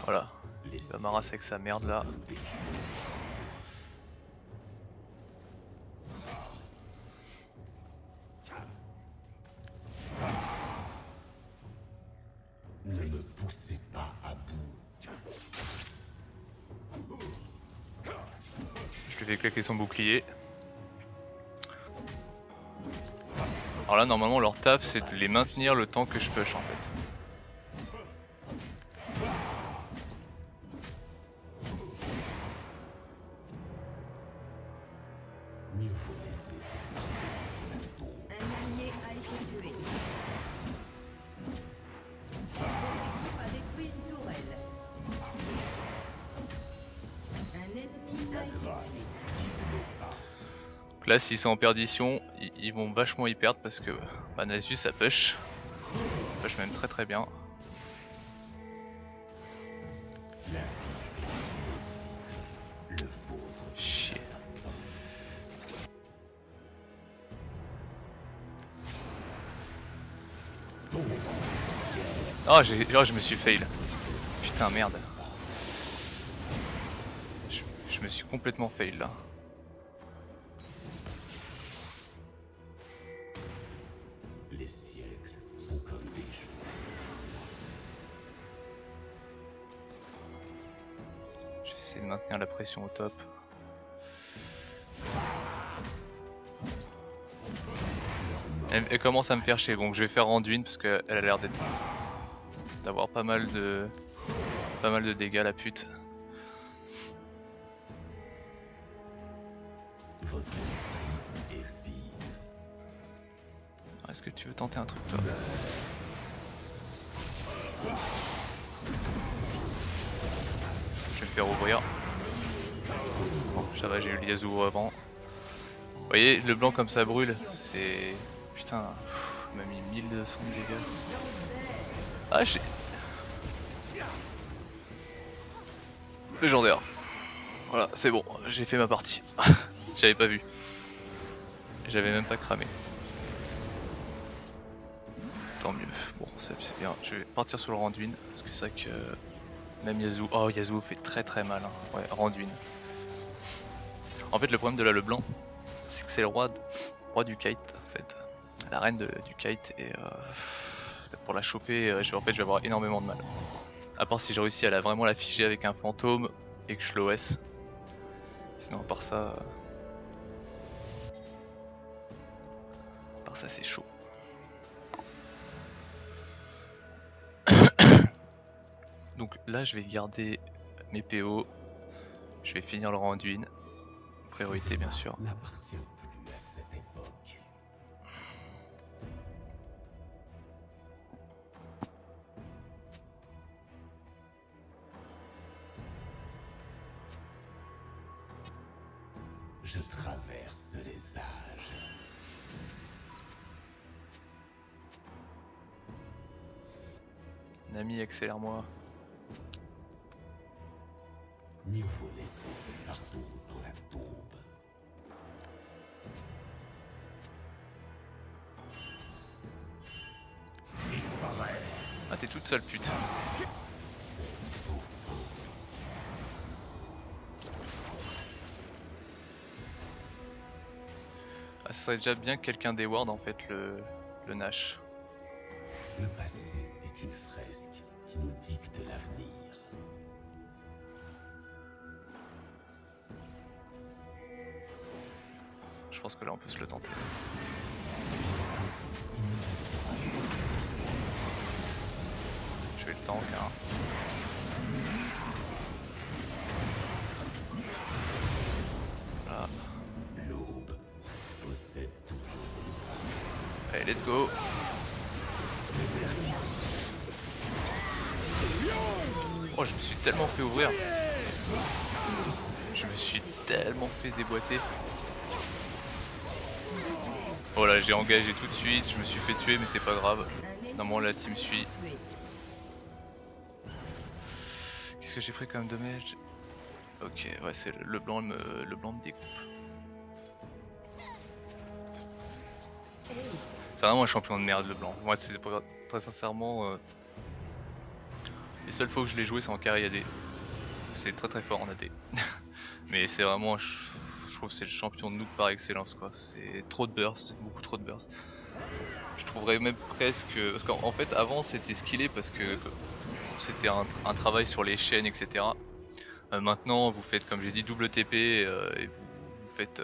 Voilà, il va m'arraser avec sa merde là. Ne me poussez pas à bout. Je lui fais claquer son bouclier. Alors là normalement leur taf c'est de les maintenir le temps que je push en fait. Mieux vaut laisser ces fardeaux dans la tombe. Un allié a été tué. Votre équipe a détruit une tourelle. Un ennemi a été tué. Donc là s'ils sont en perdition, ils vont vachement y perdre parce que bah, Nasus ça push. Ça push même très bien. La vie fait des cycles. Le vôtre. Chier. Oh, je me suis fail. Putain merde. Je me suis complètement fail là. Les siècles sont comme des jours. J'essaie de maintenir la pression au top. Elle commence à me faire chier, donc je vais faire Anduin parce qu'elle a l'air d'avoir pas mal de dégâts la pute. Votre esprit est vide. Est-ce que tu veux tenter un truc toi? Je vais me faire ouvrir. Bon, ça va, j'ai eu le Yasuo avant. Vous voyez, le blanc comme ça brûle, c'est... Putain, il m'a mis 1200 de dégâts. Ah, j'ai... Légendaire. Voilà, c'est bon, j'ai fait ma partie. J'avais pas vu. J'avais même pas cramé. Tant mieux. Bon, c'est bien. Je vais partir sur le Randuin, parce que c'est vrai que... Même Yasuo... Oh, Yasuo fait très mal. Hein. Ouais, Randuin. En fait, le problème de la LeBlanc, c'est que c'est le roi du kite, en fait. La reine du kite, et pour la choper, en fait, je vais avoir énormément de mal. À part si je réussis à vraiment la figer avec un fantôme et que je l'OS. Sinon, à part ça c'est chaud. Donc là, je vais garder mes PO. Je vais finir le Randuin. Priorité, bien sûr. N'appartient plus à cette époque. Je traverse les âges. Nami, accélère-moi. Mieux vaut laisser ces fardeaux dans la tombe. Disparaît. Ah, t'es toute seule, pute. Ah, ça serait déjà bien que quelqu'un déward en fait le Nash. Le passé est une fresque qui nous dicte l'avenir. Je pense que là on peut se le tenter. Je vais le tank hein. Voilà. L'aube possède toujours. Allez, let's go. Oh, je me suis tellement fait ouvrir. Je me suis tellement fait déboîter. Oh là, j'ai engagé tout de suite, je me suis fait tuer, mais c'est pas grave. Normalement, la team suit. Qu'est-ce que j'ai pris comme dommage? Ok, ouais, c'est le blanc me découpe. C'est vraiment un champion de merde, le blanc. Moi, c'est très sincèrement. Les seules fois où je l'ai joué, c'est en carry AD. Parce que c'est très très fort en AD. Mais c'est vraiment, je trouve que c'est le champion de noob par excellence quoi. C'est trop de burst, beaucoup trop de burst. Je trouverais même presque, parce qu'en fait avant c'était skillé parce que c'était un travail sur les chaînes etc. Maintenant vous faites comme j'ai dit double TP et vous faites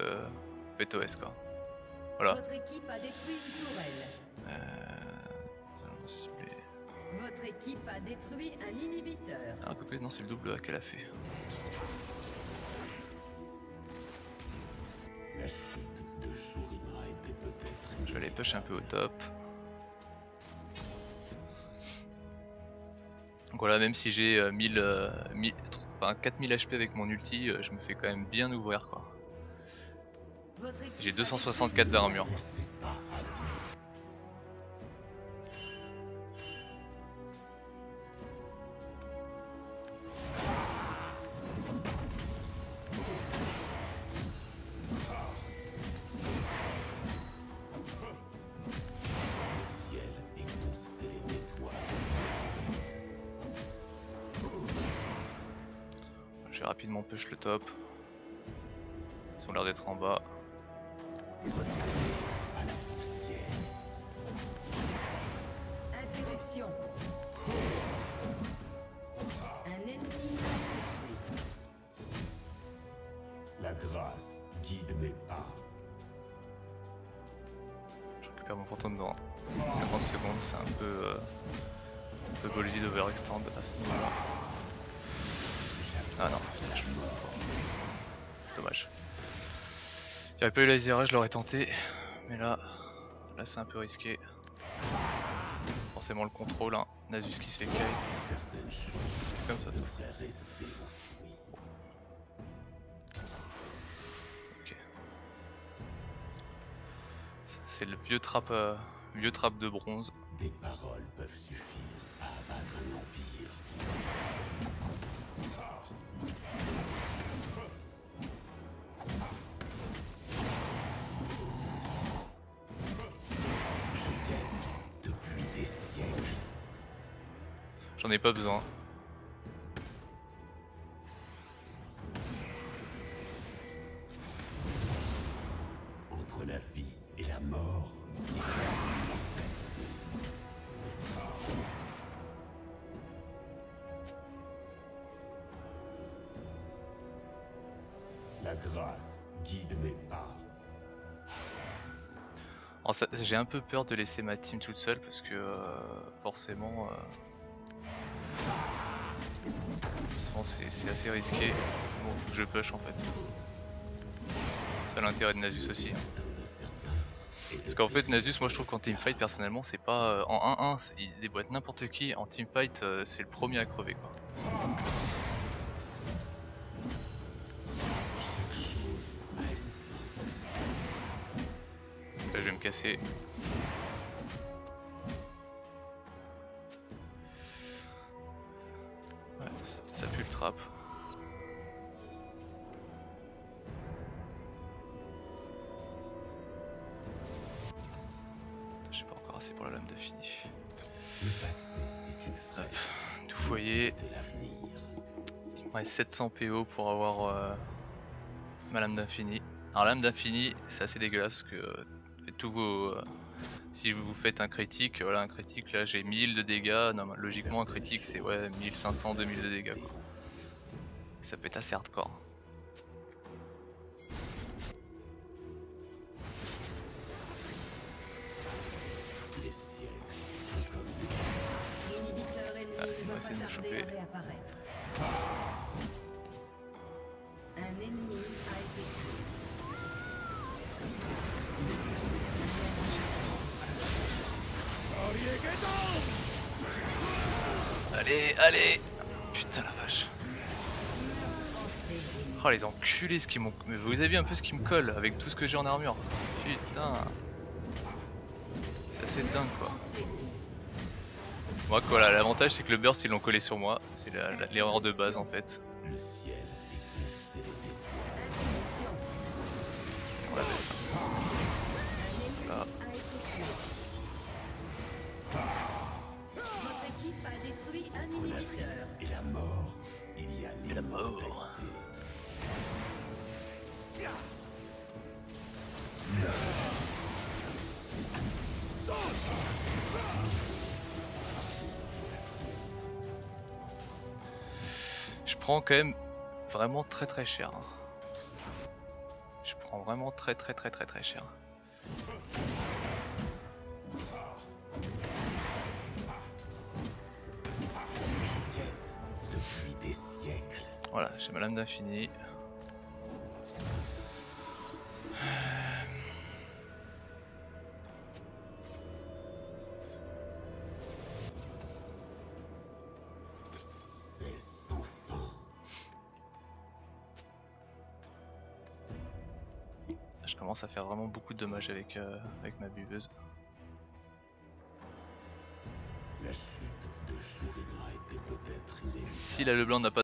OS quoi. Voilà. Votre équipe a détruit une tourelle. Allons cibler. Votre équipe a détruit un inhibiteur. Ah quoique non c'est le double A qu'elle a fait. La chute de Shurima était peut-être. Je vais aller push un peu au top. Donc voilà, même si j'ai 4000 HP avec mon ulti, je me fais quand même bien ouvrir quoi. J'ai 264 d'armure. Je vais rapidement push le top. Ils ont l'air d'être en bas. Interruption. Un ennemi détruit. La grâce guide mes pas. Je récupère mon fantôme dans 50 secondes, c'est un peu boldy d'overextend à ce niveau-là. Ah non, putain, je me mourrai pas. Dommage. J'aurais pas eu la Zera, je l'aurais tenté. Mais là c'est un peu risqué. Forcément le contrôle, hein. Nasus qui se fait kite. Comme ça. Ok. C'est le vieux trap de bronze. Des paroles peuvent suffire à abattre un empire. J'en ai pas besoin. Entre la vie et la mort. La grâce guide mes pas. J'ai un peu peur de laisser ma team toute seule parce que forcément c'est assez risqué. Bon, faut que je push en fait. C'est l'intérêt de Nasus aussi. Parce qu'en fait Nasus, moi je trouve qu'en teamfight personnellement c'est pas en 1-1, il déboîte n'importe qui. En teamfight c'est le premier à crever quoi. Là, je vais me casser. Ouais, ça pue le trap. J'ai pas encore assez pour la lame d'infini. Le passé est une fraîche. Tout foyer. De l'avenir. Ouais, 700 PO pour avoir ma lame d'infini. Alors lame d'infini, c'est assez dégueulasse parce que faites tous vos si vous faites un critique, voilà un critique là j'ai 1000 de dégâts, non, logiquement un critique c'est ouais 1500, 2000 de dégâts quoi. Ça peut être assez hardcore. tué. réapparaître. Un ennemi a été tué. Allez, allez. Putain la vache. Oh les enculés ce qui m'ont... Mais vous avez vu un peu ce qui me colle avec tout ce que j'ai en armure. Putain. C'est assez dingue quoi. Moi voilà, l'avantage c'est que le burst ils l'ont collé sur moi. C'est l'erreur de base en fait. Le ciel est constellé d'étoiles. On l'avait. Ah. Votre équipe a détruit un Entre la vie inhibiteur. et la mort, il y a Et la mort. l'immortalité. Je prends quand même vraiment très cher. Hein. Je prends vraiment très cher. Depuis des siècles, Voilà, j'ai ma lame d'infini. c'est sans fin. Je commence à faire vraiment beaucoup de dommages avec ma buveuse. La chute de Shurima était peut-être inévitable. Si la Leblanc n'a pas